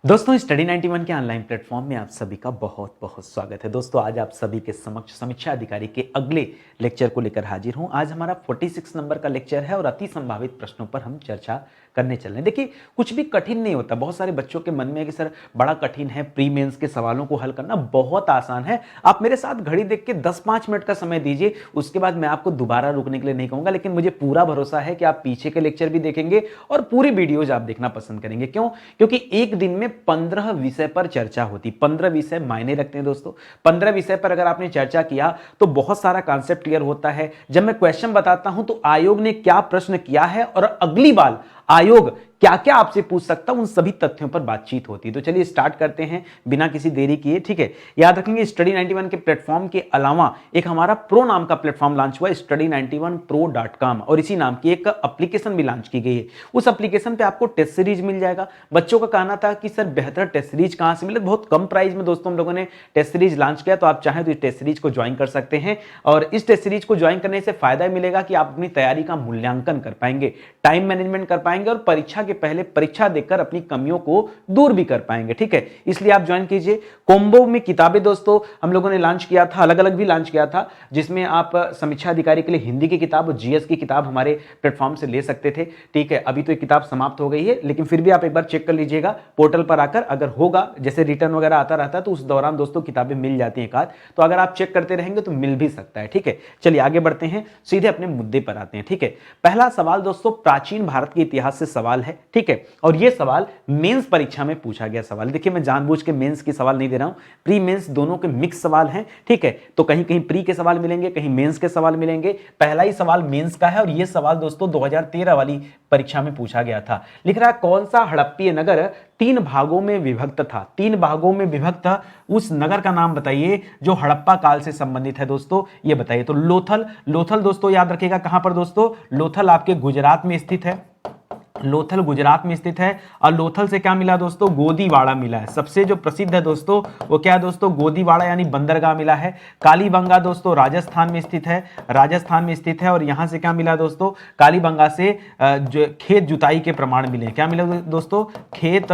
दोस्तों स्टडी 91 के online platform में आप सभी का बहुत बहुत स्वागत है। दोस्तों आज आप सभी के समक्ष समीक्षा अधिकारी के अगले लेक्चर को लेकर हाजिर हूं। आज हमारा 46 नंबर का लेक्चर है और अति संभावित प्रश्नों पर हम चर्चा करने चल रहे हैं। देखिए कुछ भी कठिन नहीं होता। बहुत सारे बच्चों के मन में है कि सर बड़ा कठिन है, प्री मेंस के सवालों को हल करना बहुत आसान है। आप मेरे साथ घड़ी देख के 10-5 मिनट का समय दीजिए, उसके बाद मैं आपको दोबारा रुकने के लिए नहीं कहूंगा, लेकिन मुझे पूरा भरोसा है कि आप पीछे के लेक्चर भी देखेंगे और पूरी वीडियोज आप देखना पसंद करेंगे। क्यों? क्योंकि एक दिन में 15 विषय पर चर्चा होती। 15 विषय मायने रखते हैं दोस्तों। 15 विषय पर अगर आपने चर्चा किया तो बहुत सारा कॉन्सेप्ट क्लियर होता है। जब मैं क्वेश्चन बताता हूं तो आयोग ने क्या प्रश्न किया है और अगली बार आयोग क्या क्या आपसे पूछ सकता है, उन सभी तथ्यों पर बातचीत होती है। तो चलिए स्टार्ट करते हैं बिना किसी देरी किए। ठीक है, याद रखेंगे स्टडी 91 के प्लेटफॉर्म के अलावा एक हमारा प्रो नाम का प्लेटफॉर्म लॉन्च हुआ है, study91pro.com, और इसी नाम की एक एप्लीकेशन भी लॉन्च की गई है। उस एप्लीकेशन पे आपको टेस्ट सीरीज मिल जाएगा। बच्चों का कहना था कि सर बेहतर टेस्ट सीरीज कहां से मिले, बहुत कम प्राइस में दोस्तों हम लोगों ने टेस्ट सीरीज लॉन्च किया, तो आप चाहें तो इस टेस्ट सीरीज को ज्वाइन कर सकते हैं। और इस टेस्ट सीरीज को ज्वाइन करने से फायदा मिलेगा कि आप अपनी तैयारी का मूल्यांकन कर पाएंगे, टाइम मैनेजमेंट कर पाएंगे और परीक्षा के पहले परीक्षा देकर अपनी कमियों को दूर भी कर पाएंगे। ठीक है, इसलिए आप ज्वाइन कीजिए। कॉम्बो में किताबें दोस्तों हम लोगों ने लॉन्च किया था, अलग अलग भी लॉन्च किया था, जिसमें आप समीक्षा अधिकारी के लिए हिंदी की किताब और जीएस की किताब हमारे प्लेटफॉर्म से ले सकते थे। ठीक है, अभी तो ये किताब समाप्त हो गई है, लेकिन फिर भी आप एक बार चेक कर लीजिएगा पोर्टल पर आकर। अगर होगा, जैसे रिटर्न वगैरह आता रहता है तो उस दौरान दोस्तों किताबें मिल जाती हैं एक आध, तो अगर आप चेक करते रहेंगे तो मिल भी सकता है। ठीक है, चलिए आगे बढ़ते हैं, सीधे अपने मुद्दे पर आते हैं। ठीक है, पहला सवाल दोस्तों प्राचीन भारत के इतिहास से सवाल है। ठीक है, और यह सवाल मेंस परीक्षा में पूछा गया सवाल। देखिए मैं जानबूझ के मेंस की सवाल नहीं दे रहा हूं, प्री मेंस दोनों के मिक्स सवाल हैं। ठीक है, तो कहीं कहीं प्री के सवाल मिलेंगे, कहीं मेंस के सवाल मिलेंगे। पहला ही सवाल मेंस का है और यह सवाल दोस्तों 2013 वाली परीक्षा में पूछा गया था। लिख रहा है कौन सा हड़प्पीय नगर 3 भागों में विभक्त था। 3 भागों में विभक्त उस नगर का नाम बताइए जो हड़प्पा काल से संबंधित है दोस्तों, ये बताइए। तो लोथल, लोथल दोस्तों याद रखिएगा कहां पर दोस्तों, लोथल आपके गुजरात में स्थित है। लोथल गुजरात में स्थित है। और लोथल से क्या मिला दोस्तों, गोदीवाड़ा मिला है। सबसे जो प्रसिद्ध है दोस्तों वो क्या है दोस्तों, गोदीवाड़ा यानी बंदरगाह मिला है। कालीबंगा दोस्तों राजस्थान में स्थित है, राजस्थान में स्थित है। और यहां से क्या मिला दोस्तों, कालीबंगा से खेत जुताई के प्रमाण मिले। क्या मिला दोस्तों, खेत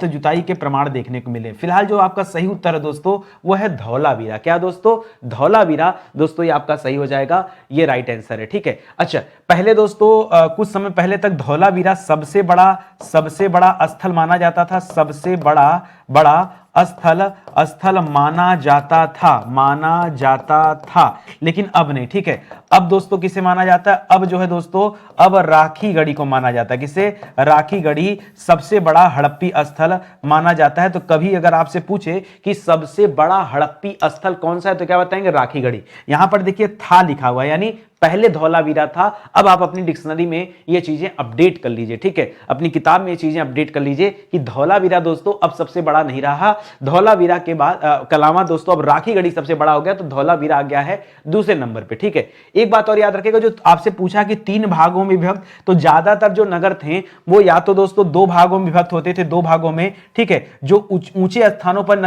जुताई के प्रमाण देखने को मिले। फिलहाल जो आपका सही उत्तर है दोस्तों वो है धौलावीरा। क्या दोस्तों, धौलावीरा दोस्तों ये आपका सही हो जाएगा, ये राइट आंसर है। ठीक है, अच्छा पहले दोस्तों कुछ समय पहले तक धौलावीरा सबसे बड़ा स्थल माना जाता था। सबसे बड़ा स्थल माना जाता था, लेकिन अब नहीं। ठीक है, अब दोस्तों किसे माना जाता है, अब जो है दोस्तों अब राखीगढ़ी को माना जाता है। किसे, राखीगढ़ी सबसे बड़ा हड़प्पी स्थल माना जाता है। तो कभी अगर आपसे पूछे कि सबसे बड़ा हड़प्पी स्थल कौन सा है तो क्या बताएंगे, राखीगढ़ी। यहां पर देखिए था लिखा हुआ है, यानी पहले धौलावीरा था। अब आप अपनी डिक्शनरी में ये चीजें अपडेट कर लीजिए। ठीक है, अपनी किताब में ये चीजें अपडेट कर लीजिए कि धौलावीरा दोस्तों अब सबसे बड़ा नहीं रहा। धौलावीरा के बाद कलामा दोस्तों अब राखीगढ़ी सबसे बड़ा हो गया, तो धौलावीरा आ गया है दूसरे नंबर पे। ठीक है, एक बात और याद रखिएगा, जो आपसे पूछा कि 3 भागों में विभक्त, तो ज्यादातर जो नगर थे वो या तो दोस्तों 2 भागों में विभक्त होते थे, 2 भागों में। ठीक है, जो ऊंचे स्थानों पर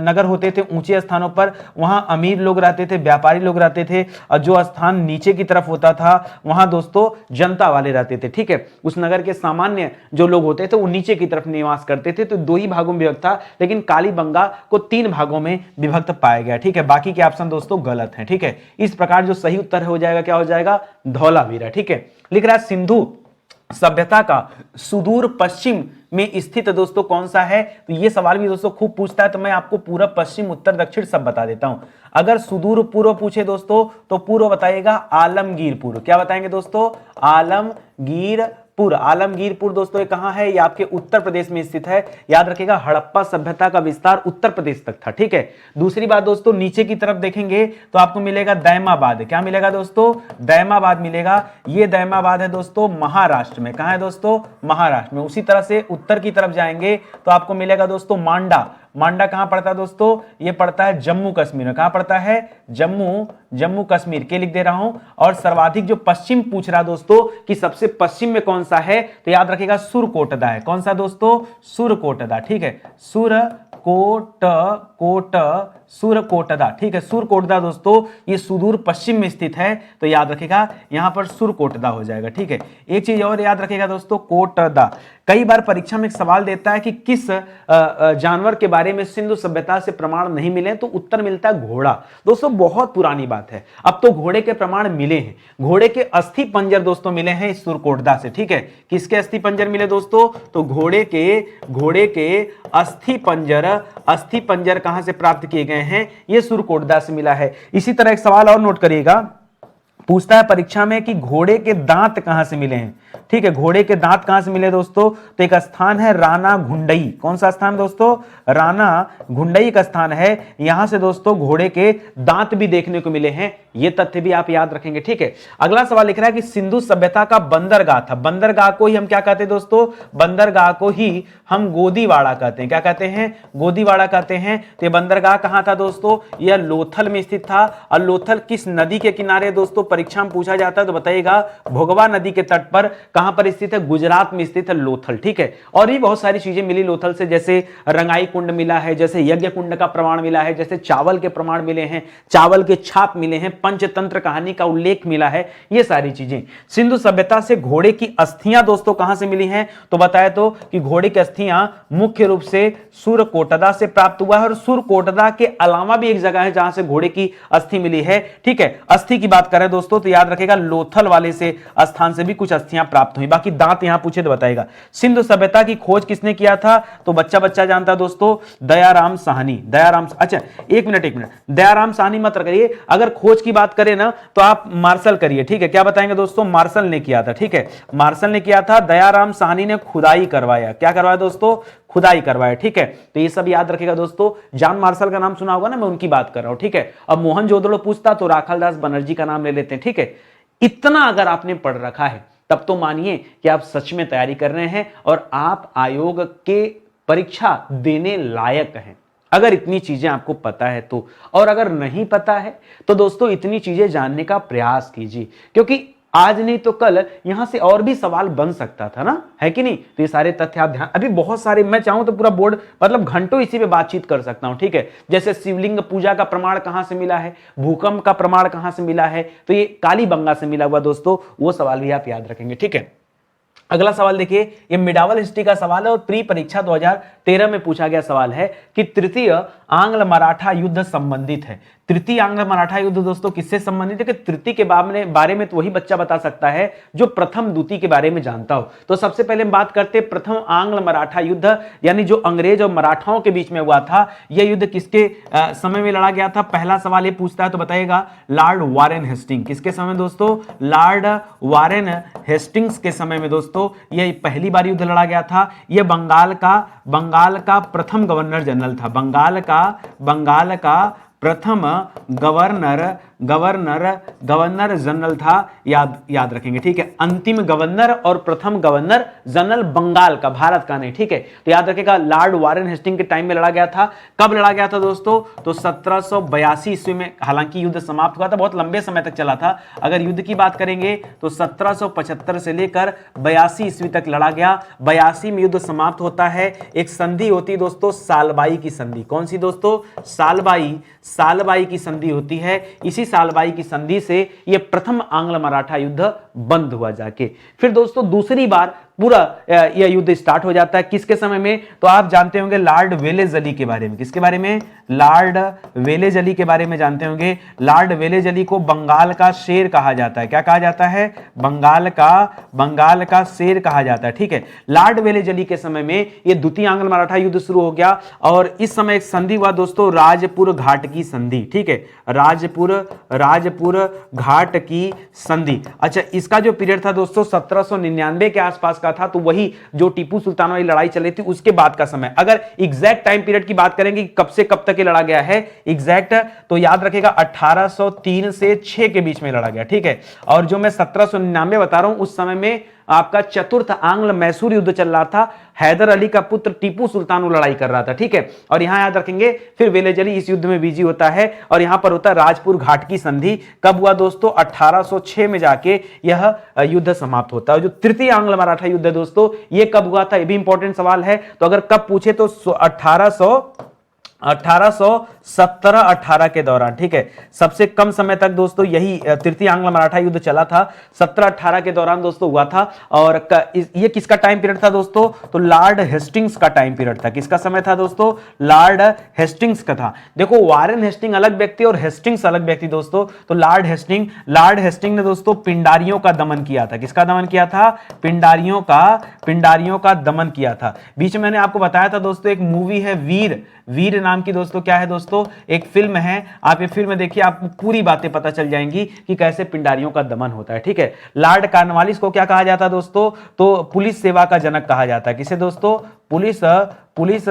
नगर होते थे, ऊंचे स्थानों पर वहां अमीर लोग रहते थे, व्यापारी लोग रहते थे। और जो स्थान नीचे की तरफ होता था वहां दोस्तों जनता वाले रहते थे। ठीक है, उस नगर के सामान्य जो लोग होते थे वो नीचे की तरफ निवास करते थे। तो 2 ही भागों में विभक्त था, लेकिन कालीबंगा को 3 भागों में विभक्त पाया गया। ठीक है, बाकी के ऑप्शन दोस्तों गलत हैं। ठीक है, इस प्रकार जो सही उत्तर हो जाएगा क्या हो जाएगा, धौलावीरा। ठीक है, लिख रहा है सिंधु सभ्यता का सुदूर पश्चिम में स्थित दोस्तों कौन सा है। तो ये सवाल भी दोस्तों खूब पूछता है, तो मैं आपको पूरा पश्चिम उत्तर दक्षिण सब बता देता हूं। अगर सुदूर पूर्व पूछे दोस्तों तो पूर्व बताइएगा आलमगीरपुर। क्या बताएंगे दोस्तों, आलमगीरपुर। आलमगीरपुर दोस्तों ये कहां है, ये आपके उत्तर प्रदेश में स्थित है। याद रखिएगा हड़प्पा सभ्यता का विस्तार उत्तर प्रदेश तक था। ठीक है, दूसरी बात दोस्तों नीचे की तरफ देखेंगे तो आपको मिलेगा दैमाबाद। क्या मिलेगा दोस्तों, दैमाबाद मिलेगा। ये दैमाबाद है दोस्तों महाराष्ट्र में। कहां है दोस्तों, महाराष्ट्र में। उसी तरह से उत्तर की तरफ जाएंगे तो आपको मिलेगा दोस्तों मांडा। मांडा कहां पड़ता है दोस्तों, ये पड़ता है जम्मू कश्मीर में। कहां पड़ता है, जम्मू कश्मीर के लिख दे रहा हूं। और सर्वाधिक जो पश्चिम पूछ रहा दोस्तों कि सबसे पश्चिम में कौन सा है, तो याद रखिएगा सुरकोटदा है। कौन सा दोस्तों, सुरकोटदा। ठीक है, सुरकोटदा, ठीक है। सुरकोटदा दोस्तों ये सुदूर पश्चिम में स्थित है, तो याद रखिएगा यहां पर सुरकोटदा हो जाएगा, ठीक है। एक चीज और याद रखिएगा दोस्तों, कोटदा। कई बार परीक्षा में एक सवाल देता है कि किस जानवर के बारे में सिंधु सभ्यता से प्रमाण नहीं मिले, तो उत्तर मिलता है घोड़ा। दोस्तों बहुत पुरानी बात है, अब तो घोड़े के प्रमाण मिले हैं। घोड़े के अस्थि पंजर दोस्तों मिले हैं इस सुरकोटदा से, ठीक है। किसके अस्थि पंजर मिले दोस्तों? तो घोड़े के अस्थि पंजर कहां से प्राप्त किए गए हैं? ये सुरकोटदा से मिला है। इसी तरह एक सवाल और नोट करिएगा, पूछता है परीक्षा में कि घोड़े के दांत कहां से मिले हैं, ठीक है। घोड़े के दांत कहां से मिले दोस्तों? तो एक स्थान है राना घुंडई। कौन सा स्थान दोस्तों? राना घुंडई का स्थान है। यहां से दोस्तों घोड़े के दांत भी देखने को मिले हैं, ये तथ्य भी आप याद रखेंगे, ठीक है। अगला सवाल लिख रहा है कि सिंधु सभ्यता का बंदरगाह था। बंदरगाह को ही हम क्या कहते हैं दोस्तों? बंदरगाह को ही हम गोदीवाड़ा कहते हैं। क्या कहते हैं? गोदीवाड़ा कहते हैं। तो ये बंदरगाह कहां था दोस्तों? यह लोथल में स्थित था। और लोथल किस नदी के किनारे दोस्तों? परीक्षा में पूछा जाता है तो बताइएगा, भोगवा नदी के तट पर। कहां पर स्थित है? गुजरात में स्थित है लोथल, ठीक है। और भी बहुत सारी चीजें मिली लोथल से, जैसे रंगाई कुंड मिला है, जैसे यज्ञ कुंड का प्रमाण मिला है, जैसे चावल के प्रमाण मिले हैं, चावल के छाप मिले हैं, पंचतंत्र कहानी का उल्लेख मिला है, ये सारी चीजें। सिंधु सभ्यता से घोड़े की अस्थियां दोस्तों कहां से मिली हैं? तो बताया तो कि घोड़े की अस्थियां मुख्य रूप से सुरकोटदा से प्राप्त हुआ है। और सुरकोटदा के अलावा भी एक जगह है जहां से घोड़े की अस्थि मिली है, ठीक है। अस्थि की बात करें दोस्तों तो याद रखेगा लोथल वाले से स्थान से भी कुछ अस्थियां प्राप्त हुई। बाकी दांत यहां पूछे तो बताएगा। सिंधु सभ्यता की खोज किसने किया था? तो बच्चा जानता दोस्तों, दयाराम साहनी। अच्छा एक मिनट, दयाराम साहनी मत करिए, अगर खोज की बात करें ना तो आप मार्शल करिए, ठीक है। क्या बताएंगे दोस्तों? मार्शल ने किया था, ठीक है। मार्शल ने किया था। दयाराम साहनी ने खुदाई करवाया। क्या करवाया दोस्तों? खुदाई करवाया, ठीक है। तो ये सब याद रखेगा दोस्तों। जॉन मार्शल का नाम सुना होगा ना, मैं उनकी बात कर रहा हूं, ठीक है। अब मोहनजोदड़ो पूछता तो राखालदास बनर्जी का नाम ले लेते हैं, ठीक है। इतना अगर आपने पढ़ रखा है तब तो मानिए कि आप सच में तैयारी कर रहे हैं और आप आयोग के परीक्षा देने लायक हैं, अगर इतनी चीजें आपको पता है तो। और अगर नहीं पता है तो दोस्तों इतनी चीजें जानने का प्रयास कीजिए, क्योंकि आज नहीं तो कल यहां से और भी सवाल बन सकता था ना, है कि नहीं। तो ये सारे तथ्य आप ध्यान, अभी बहुत सारे, मैं चाहूं तो पूरा बोर्ड मतलब घंटों इसी पे बातचीत कर सकता हूं, ठीक है। जैसे शिवलिंग पूजा का प्रमाण कहां से मिला है, भूकंप का प्रमाण कहां से मिला है, तो ये कालीबंगा से मिला हुआ दोस्तों, वो सवाल भी आप याद रखेंगे, ठीक है। अगला सवाल देखिए, ये मिडावल हिस्ट्री का सवाल है और प्री परीक्षा 2013 में पूछा गया सवाल है कि तृतीय आंग्ल मराठा युद्ध संबंधित है। तृतीय आंग्ल मराठा युद्ध दोस्तों किससे संबंधित है? कि तृतीय के बारे में तो वही बच्चा बता सकता है जो प्रथम द्वितीय के बारे में जानता हो। तो सबसे पहले हम बात करते हैं प्रथम आंग्ल मराठा युद्ध, यानी जो अंग्रेज और मराठाओं के बीच में हुआ था। यह युद्ध किसके समय में लड़ा गया था? पहला सवाल ये पूछता है तो बताइएगा, लॉर्ड वारेन हेस्टिंग। किसके समय दोस्तों? लॉर्ड वारेन हेस्टिंग्स के समय में दोस्तों यह पहली बार युद्ध लड़ा गया था। यह बंगाल का प्रथम गवर्नर जनरल था। बंगाल का प्रथम गवर्नर जनरल था, याद रखेंगे, ठीक है। अंतिम गवर्नर और प्रथम गवर्नर जनरल बंगाल का, भारत का नहीं, ठीक है। तो याद रखेगा लॉर्ड वारेन हेस्टिंग के टाइम में लड़ा गया था। कब लड़ा गया था दोस्तों? तो 1782 ईस्वी में। हालांकि युद्ध समाप्त हुआ था, बहुत लंबे समय तक चला था। अगर युद्ध की बात करेंगे तो 1775 से लेकर 82 ईस्वी तक लड़ा गया। 82 में युद्ध समाप्त होता है। एक संधि होती है दोस्तों, सालबाई की संधि। कौन सी दोस्तों? सालबाई की संधि होती है। इसी सालबाई की संधि से यह प्रथम आंग्ल मराठा युद्ध बंद हुआ जाके। फिर दोस्तों दूसरी बार पूरा यह युद्ध स्टार्ट हो जाता है। किसके समय में? तो आप जानते होंगे लॉर्ड वेलेजली के बारे में। किसके बारे में? लॉर्ड वेलेजली के बारे में जानते होंगे। लॉर्ड वेलेजली को बंगाल का शेर कहा जाता है। क्या कहा जाता है? बंगाल का शेर कहा जाता है, ठीक है। लॉर्ड वेलेजली के समय में यह द्वितीय आंग्ल मराठा युद्ध शुरू हो गया और इस समय एक संधि हुआ दोस्तों, राजपुर घाट की संधि, ठीक है। राजपुर घाट की संधि। अच्छा, इसका जो पीरियड था दोस्तों 1799 के आसपास का था, तो वही जो टीपू सुल्तान वाली लड़ाई चली थी उसके बाद का समय। अगर एग्जैक्ट टाइम पीरियड की बात करेंगे कब से कब तक लड़ा गया है एग्जैक्ट, तो याद रखेगा 1803 से 6 के बीच में लड़ा गया, ठीक है। और जो मैं 1799 बता रहा हूं उस समय में आपका चतुर्थ आंग्ल मैसूर युद्ध चल रहा था। हैदर अली का पुत्र टीपू सुल्तान वो लड़ाई कर रहा था, ठीक है। और यहां याद रखेंगे फिर वेलेजली इस युद्ध में बिजी होता है और यहां पर होता है राजपुर घाट की संधि। कब हुआ दोस्तों? 1806 में जाके यह युद्ध समाप्त होता है। जो तृतीय आंग्ल मराठा युद्ध है दोस्तों, यह कब हुआ था? यह भी इंपॉर्टेंट सवाल है। तो अगर कब पूछे तो 1800 1718 के दौरान, ठीक है। सबसे कम समय तक दोस्तों यही तृतीय आंग्ल मराठा युद्ध चला था, 1718 के दौरान दोस्तों हुआ था। और ये किसका टाइम पीरियड था दोस्तों? तो लॉर्ड हेस्टिंग्स का टाइम पीरियड था। किसका समय था दोस्तों? लॉर्ड हेस्टिंग्स का था। देखो वारेन हेस्टिंग अलग व्यक्ति और हेस्टिंग्स अलग व्यक्ति दोस्तों। तो लॉर्ड हेस्टिंग ने दोस्तों पिंडारियों का दमन किया था। किसका दमन किया था? पिंडारियों का दमन किया था। बीच में मैंने आपको बताया था दोस्तों एक मूवी है वीर नाम की दोस्तों, क्या है दोस्तों? एक फिल्म है। आप ये फिल्म देखिए, आपको पूरी बातें पता चल जाएंगी कि कैसे पिंडारियों का दमन होता है, ठीक है। लॉर्ड कॉर्नवालिस को क्या कहा जाता है दोस्तों? तो पुलिस सेवा का जनक कहा जाता है। किसे दोस्तों? पुलिस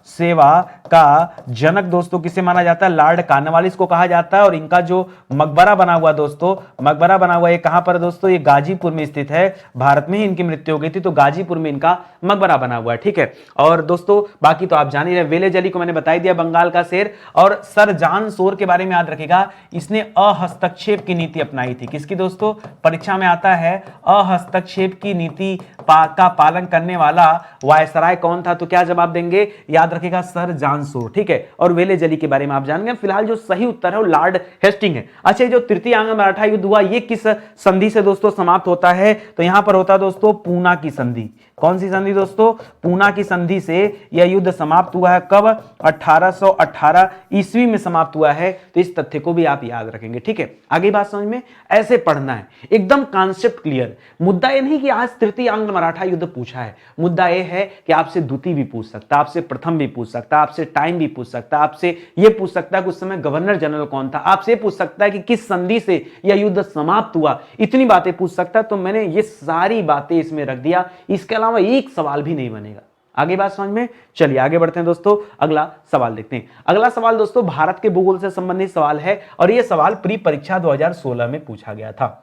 सेवा का जनक दोस्तों किसे माना जाता है? लॉर्ड कॉर्नवालिस को कहा जाता है। और इनका जो मकबरा बना हुआ दोस्तों, मकबरा बना हुआ ये कहां पर दोस्तों? ये गाजीपुर में स्थित है। भारत में ही इनकी मृत्यु हो गई थी, तो गाजीपुर में इनका मकबरा बना हुआ है, ठीक है। और दोस्तों बाकी तो आप जान ही रहे, वेलेज अली को मैंने बता दिया, बंगाल का शेर। और सर जॉन शोर के बारे में याद रखिएगा, इसने अहस्तक्षेप की नीति अपनाई थी। किसकी दोस्तों? परीक्षा में आता है अहस्तक्षेप की नीति का पालन करने वाला वायसराय कौन था? तो क्या जवाब देंगे? याद रखिएगा सर जॉन शोर, ठीक है। और वेलेज अली के बारे में आप जानेंगे। फिलहाल जो सही उत्तर है वो लॉर्ड हेस्टिंग है। अच्छा, जो तृतीय आंग्ल मराठा युद्ध हुआ ये किस संधि से दोस्तों समाप्त होता है? तो यहां पर होता है दोस्तों पूना की संधि। कौन सी संधि दोस्तों? पूना की संधि से यह युद्ध समाप्त हुआ है। कब? 1818 ईस्वी में समाप्त हुआ है। तो इस तथ्य को भी आप याद रखेंगे, ठीक है। आगे बात समझ में ऐसे पढ़ना है, एकदम कॉन्सेप्ट क्लियर। मुद्दा ये नहीं कि आज तृतीय आंग्ल मराठा युद्ध पूछा है, मुद्दा यह है कि आपसे द्वितीय भी पूछ सकता, आपसे प्रथम भी पूछ सकता, आपसे टाइम भी पूछ सकता, आपसे यह पूछ सकता है कि उस समय गवर्नर जनरल कौन था, आपसे पूछ सकता है कि किस संधि से यह युद्ध समाप्त हुआ। इतनी बातें पूछ सकता है। तो मैंने ये सारी बातें इसमें रख दिया, इसके अलावा एक सवाल भी नहीं बनेगा। आगे बात समझ में? चलिए आगे बढ़ते हैं दोस्तों, अगला सवाल देखते हैं। अगला सवाल दोस्तों भारत के भूगोल से संबंधित सवाल है और यह सवाल प्री परीक्षा 2016 में पूछा गया था।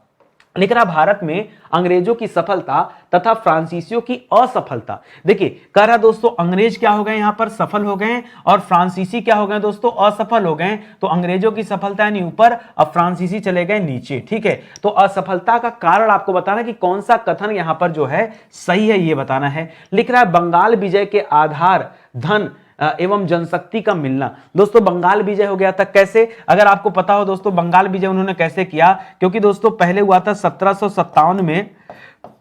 लिख रहा भारत में अंग्रेजों की सफलता तथा फ्रांसीसियों की असफलता। देखिए कह रहा दोस्तों अंग्रेज क्या हो गए? यहां पर सफल हो गए और फ्रांसीसी क्या हो गए दोस्तों? असफल हो गए। तो अंग्रेजों की सफलता यानी ऊपर, अब फ्रांसीसी चले गए नीचे, ठीक है। तो असफलता का कारण आपको बताना कि कौन सा कथन यहां पर जो है सही है, यह बताना है। लिख रहा है बंगाल विजय के आधार धन एवं जनशक्ति का मिलना। दोस्तों बंगाल विजय हो गया था कैसे? अगर आपको पता हो दोस्तों बंगाल विजय उन्होंने कैसे किया, क्योंकि दोस्तों पहले हुआ था 1757 में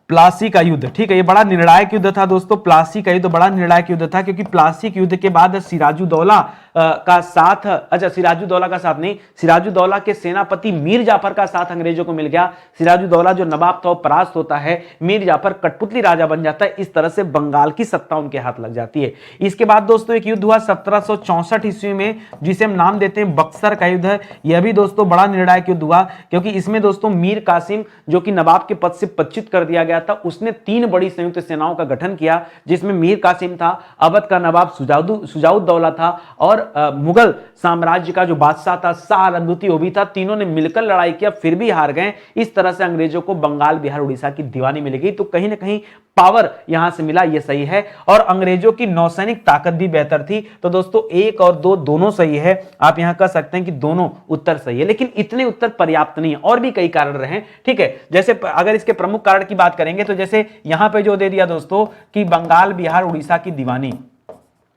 प्लासी का युद्ध, ठीक है। ये बड़ा निर्णायक युद्ध था दोस्तों। प्लासी का युद्ध बड़ा निर्णायक युद्ध था, क्योंकि प्लासी के युद्ध के बाद सिराजुद्दौला का साथ, अच्छा सिराजुद्दौला का साथ नहीं, सिराजुद्दौला के सेनापति मीर जाफर का साथ अंग्रेजों को मिल गया। सिराजुद्दौला जो नवाब था वो परास्त होता है, मीर जाफर कठपुतली राजा बन जाता है। इस तरह से बंगाल की सत्ता उनके हाथ लग जाती है। इसके बाद दोस्तों एक युद्ध हुआ 1764 ईस्वी में, जिसे हम नाम देते हैं बक्सर का युद्ध। यह भी दोस्तों बड़ा निर्णायक युद्ध हुआ, क्योंकि इसमें दोस्तों मीर कासिम जो कि नवाब के पद से पदच्युत कर दिया गया था, उसने 3 बड़ी संयुक्त सेनाओं का गठन किया, जिसमें मीर कासिम था, अवध का नवाब सुजाउद्दौला था और मुगल साम्राज्य का जो बादशाह था शाह आलम भी था। तीनों ने मिलकर लड़ाई किया, फिर भी हार गए। इस तरह से अंग्रेजों को बंगाल बिहार उड़ीसा की दीवानी मिल गई। तो कहीं ना कहीं पावर यहां से मिला, यह सही है। और अंग्रेजों की नौसैनिक ताकत भी बेहतर थी। तो दोस्तों 1 और 2 दोनों सही है। आप यहां कह सकते हैं कि दोनों उत्तर सही है, लेकिन इतने उत्तर पर्याप्त नहीं है, और भी कई कारण रहे, ठीक है। जैसे अगर इसके प्रमुख कारण की बात करेंगे तो जैसे यहां पे जो दे दिया दोस्तों कि बंगाल बिहार उड़ीसा की दीवानी,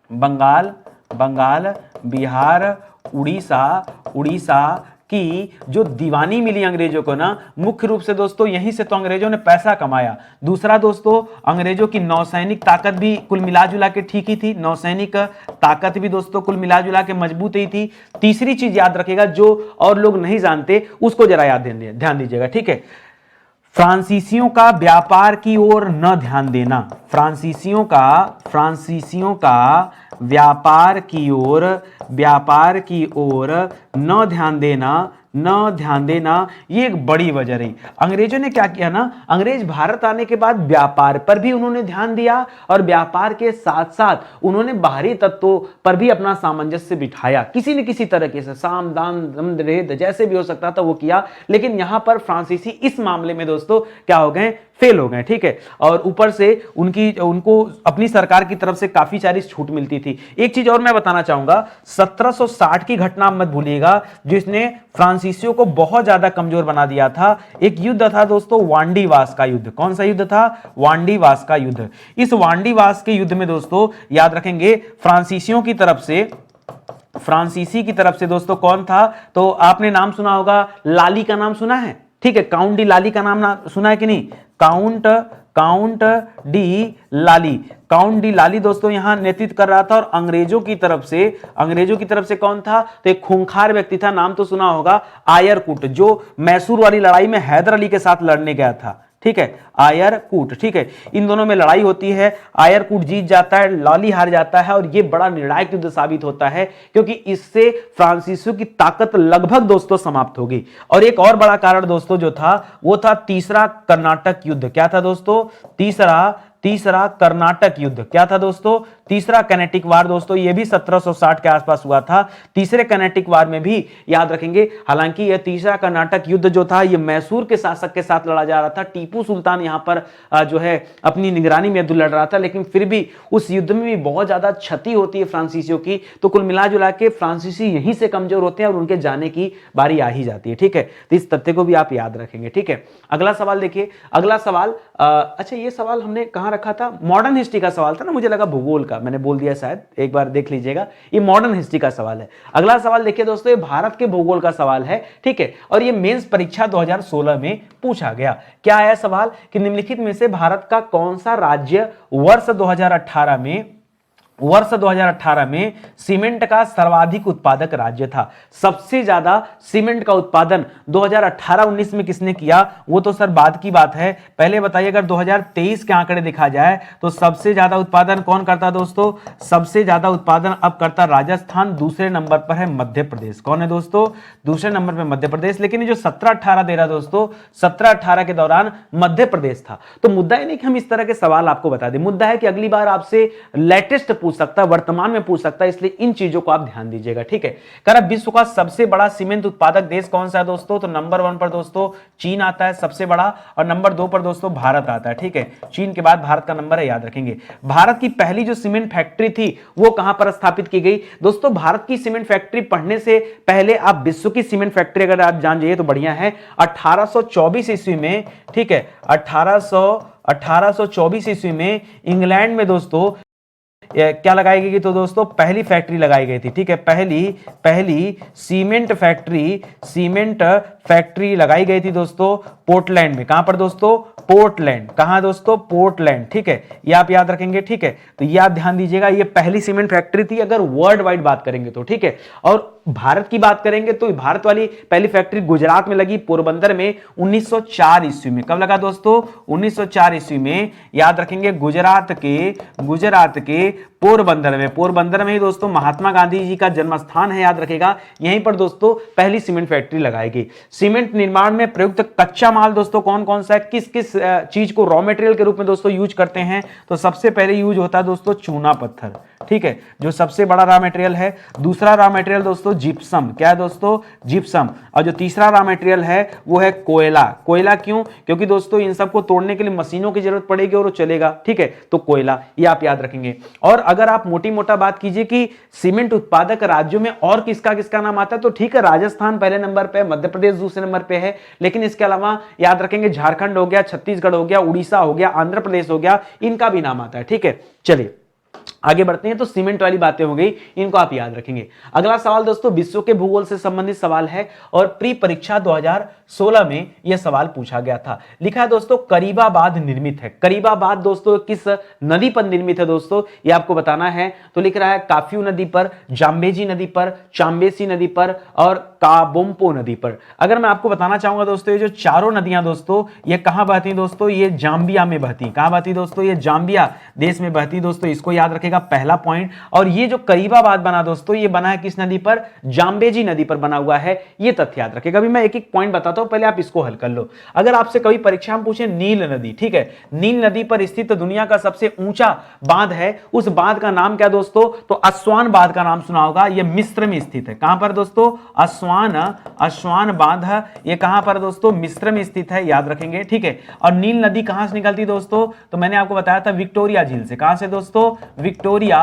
बंगाल बिहार उड़ीसा की जो दीवानी मिली अंग्रेजों को ना, मुख्य रूप से दोस्तों यहीं से तो अंग्रेजों ने पैसा कमाया। दूसरा दोस्तों अंग्रेजों की नौसैनिक ताकत भी कुल मिलाजुला के ठीक ही थी, नौसैनिक ताकत भी दोस्तों कुल मिलाजुला के मजबूत ही थी। तीसरी चीज याद रखिएगा जो और लोग नहीं जानते उसको जरा ध्यान दीजिएगा, ठीक है। फ्रांसीसियों का व्यापार की ओर न ध्यान देना, फ्रांसीसियों का व्यापार की ओर न ध्यान देना, ये एक बड़ी वजह रही। अंग्रेजों ने क्या किया ना, अंग्रेज भारत आने के बाद व्यापार पर भी उन्होंने ध्यान दिया और व्यापार के साथ साथ उन्होंने बाहरी तत्वों पर भी अपना सामंजस्य बिठाया। किसी न किसी तरीके से साम दान दम दहेज जैसे भी हो सकता था वो किया। लेकिन यहां पर फ्रांसीसी इस मामले में दोस्तों क्या हो गए? फेल हो गए, ठीक है। और ऊपर से उनको अपनी सरकार की तरफ से काफी सारी छूट मिलती थी। एक चीज और मैं बताना चाहूंगा, 1760 की घटना मत भूलिएगा, जिसने फ्रांसीसियों को बहुत ज्यादा कमजोर बना दिया था। एक युद्ध था दोस्तों वांडीवास का युद्ध। कौन सा युद्ध था? वांडीवास का युद्ध। इस वांडीवास के युद्ध में दोस्तों याद रखेंगे फ्रांसीसियों की तरफ से फ्रांसीसी की तरफ से दोस्तों कौन था? तो आपने नाम सुना होगा, लाली का नाम सुना है, ठीक है, काउंट डी लाली का नाम सुना है कि नहीं? काउंट डी लाली, काउंट डी लाली दोस्तों यहां नेतृत्व कर रहा था। और अंग्रेजों की तरफ से कौन था? तो एक खूंखार व्यक्ति था, नाम तो सुना होगा, आयर कूट, जो मैसूर वाली लड़ाई में हैदर अली के साथ लड़ने गया था, ठीक है, आयर कूट, ठीक है। इन दोनों में लड़ाई होती है, आयर कूट जीत जाता है, लाली हार जाता है, और यह बड़ा निर्णायक युद्ध साबित होता है, क्योंकि इससे फ्रांसीसियों की ताकत लगभग दोस्तों समाप्त होगी। और एक और बड़ा कारण दोस्तों जो था वो था तीसरा कर्नाटक युद्ध। क्या था दोस्तों? तीसरा कर्नाटक युद्ध। क्या था दोस्तों? तीसरा कैनेटिक वार दोस्तों, यह भी 1760 के आसपास हुआ था। तीसरे कैनेटिक वार में भी याद रखेंगे, हालांकि यह तीसरा कर्नाटक युद्ध जो था यह मैसूर के शासक के साथ लड़ा जा रहा था। टीपू सुल्तान यहां पर जो है अपनी निगरानी में युद्ध लड़ रहा था, लेकिन फिर भी उस युद्ध में भी बहुत ज्यादा क्षति होती है फ्रांसीसियों की। तो कुल मिला जुला के फ्रांसीसी यहीं से कमजोर होते हैं और उनके जाने की बारी आ ही जाती है, ठीक है। तो इस तथ्य को भी आप याद रखेंगे, ठीक है। अगला सवाल देखिए, अगला सवाल अच्छा, ये सवाल हमने कहां रखा था? मॉडर्न हिस्ट्री का सवाल था ना, मुझे लगा भूगोल का, मैंने बोल दिया शायद, एक बार देख लीजिएगा, ये मॉडर्न हिस्ट्री का सवाल है। अगला सवाल देखिए दोस्तों, ये भारत के भूगोल का सवाल है, ठीक है, और ये मेंस परीक्षा 2016 में पूछा गया। क्या आया सवाल कि निम्नलिखित में से भारत का कौन सा राज्य वर्ष 2018 में सीमेंट का सर्वाधिक उत्पादक राज्य था? सबसे ज्यादा सीमेंट का उत्पादन 2018-19 में किसने किया? वो तो सर बाद की बात है, पहले बताइए। अगर 2023 के आंकड़े देखा जाए तो सबसे ज्यादा उत्पादन कौन करता दोस्तों? सबसे ज्यादा उत्पादन अब करता राजस्थान, दूसरे नंबर पर है मध्य प्रदेश। कौन है दोस्तों? दूसरे नंबर पर मध्य प्रदेश। लेकिन ये जो 17-18 दे रहा दोस्तों, 17-18 के दौरान मध्य प्रदेश था। तो मुद्दा ही नहीं कि हम इस तरह के सवाल आपको बता दें, मुद्दा है कि अगली बार आपसे लेटेस्ट पूछ सकता है, वर्तमान में पूछ सकता है, इसलिए इन चीजों को आप ध्यान दीजिएगा, ठीक है। कह रहा विश्व का सबसे बड़ा सीमेंट उत्पादक देश कौन सा है दोस्तों? तो नंबर 1 पर दोस्तों चीन आता है सबसे बड़ा, और नंबर 2 पर दोस्तों भारत आता है, ठीक है। चीन के बाद भारत का नंबर है, याद रखेंगे। भारत की पहली जो सीमेंट फैक्ट्री थी वो कहां पर स्थापित की गई दोस्तों? भारत की सीमेंट फैक्ट्री पढ़ने से पहले आप विश्व की सीमेंट फैक्ट्री अगर आप जान जाइए तो बढ़िया है। 1824 ईस्वी में, ठीक है, 1824 ईस्वी में इंग्लैंड में दोस्तों क्या लगाई गई? तो दोस्तों पहली फैक्ट्री लगाई गई थी, ठीक है, पहली सीमेंट फैक्ट्री लगाई गई थी दोस्तों पोर्टलैंड में। कहां पर दोस्तों? पोर्टलैंड। कहां दोस्तों? पोर्टलैंड, ठीक है, ये आप याद रखेंगे, ठीक है। तो ये आप ध्यान दीजिएगा, ये पहली सीमेंट फैक्ट्री थी अगर वर्ल्ड वाइड बात करेंगे तो, ठीक है। और भारत की बात करेंगे तो भारत वाली पहली फैक्ट्री गुजरात में लगी, पोरबंदर में, 1904 ईस्वी में। कब लगा दोस्तों? 1904 ईस्वी में, याद रखेंगे। गुजरात के पोरबंदर में ही दोस्तों महात्मा गांधी जी का जन्म स्थान है, याद रखेगा। यहीं पर दोस्तों पहली सीमेंट फैक्ट्री लगाई गई। सीमेंट निर्माण में प्रयुक्त कच्चा माल दोस्तों कौन कौन सा है? किस किस चीज को रॉ मटेरियल के रूप में दोस्तों यूज करते हैं? तो सबसे पहले यूज होता है दोस्तों चूना पत्थर, ठीक है, जो सबसे बड़ा रॉ मटेरियल है। दूसरा रॉ मटेरियल दोस्तों जिप्सम। क्या है दोस्तों? जिप्सम। और जो तीसरा रॉ मटेरियल है वो है कोयला। कोयला क्यों? क्योंकि दोस्तों इन सबको तोड़ने के लिए मशीनों की जरूरत पड़ेगी और वो चलेगा, ठीक है, तो कोयला, ये आप याद रखेंगे। और अगर आप मोटी मोटा बात कीजिए कि सीमेंट उत्पादक राज्यों में और किसका किसका नाम आता है, तो ठीक है, राजस्थान पहले नंबर पे, मध्य प्रदेश दूसरे नंबर पे है, लेकिन इसके अलावा याद रखेंगे झारखंड हो गया, छत्तीसगढ़ हो गया, उड़ीसा हो गया, आंध्र प्रदेश हो गया, इनका भी नाम आता है, ठीक है। चलिए आगे बढ़ते हैं। तो सीमेंट वाली बातें हो गई, इनको आप याद रखेंगे। अगला सवाल दोस्तों विश्व के भूगोल से संबंधित सवाल है और प्री परीक्षा 2016 में यह सवाल पूछा गया था। लिखा है दोस्तों करीबाबाद निर्मित है। करीबाबाद दोस्तों किस नदी पर निर्मित है दोस्तों, यह आपको बताना है। तो लिख रहा है काफ्यू नदी पर, जाम्बेजी नदी पर, चांबेसी नदी पर और काबोम्पो नदी पर। अगर मैं आपको बताना चाहूंगा दोस्तों, ये जो चारों नदियां दोस्तों ये कहां बहती दोस्तों? ये जाम्बिया में बहती। कहां बहती दोस्तों? ये जाम्बिया देश में बहती दोस्तों, इसको याद रखेगा, पहला पॉइंट। और ये जो करीबाबाद बना दोस्तों, ये बना है किस नदी पर? जाम्बेजी नदी पर बना हुआ है, ये तथ्य याद रखेगा। अभी मैं एक एक पॉइंट बताता हूं, पहले आप इसको हल कर लो। अगर आपसे कभी परीक्षा में पूछे नील नदी, ठीक है, नील नदी पर स्थित दुनिया का सबसे ऊंचा बांध है, उस बांध का नाम क्या दोस्तों? तो अस्वान बांध का नाम सुना होगा। ये मिस्र में स्थित है। कहां पर दोस्तों? अस्वान बांध, ये कहां पर दोस्तों? मिस्र में स्थित है, याद रखेंगे, ठीक है। और नील नदी कहां से निकलती दोस्तों? तो मैंने आपको बताया था विक्टोरिया झील से। कहां से दोस्तों? विक्टोरिया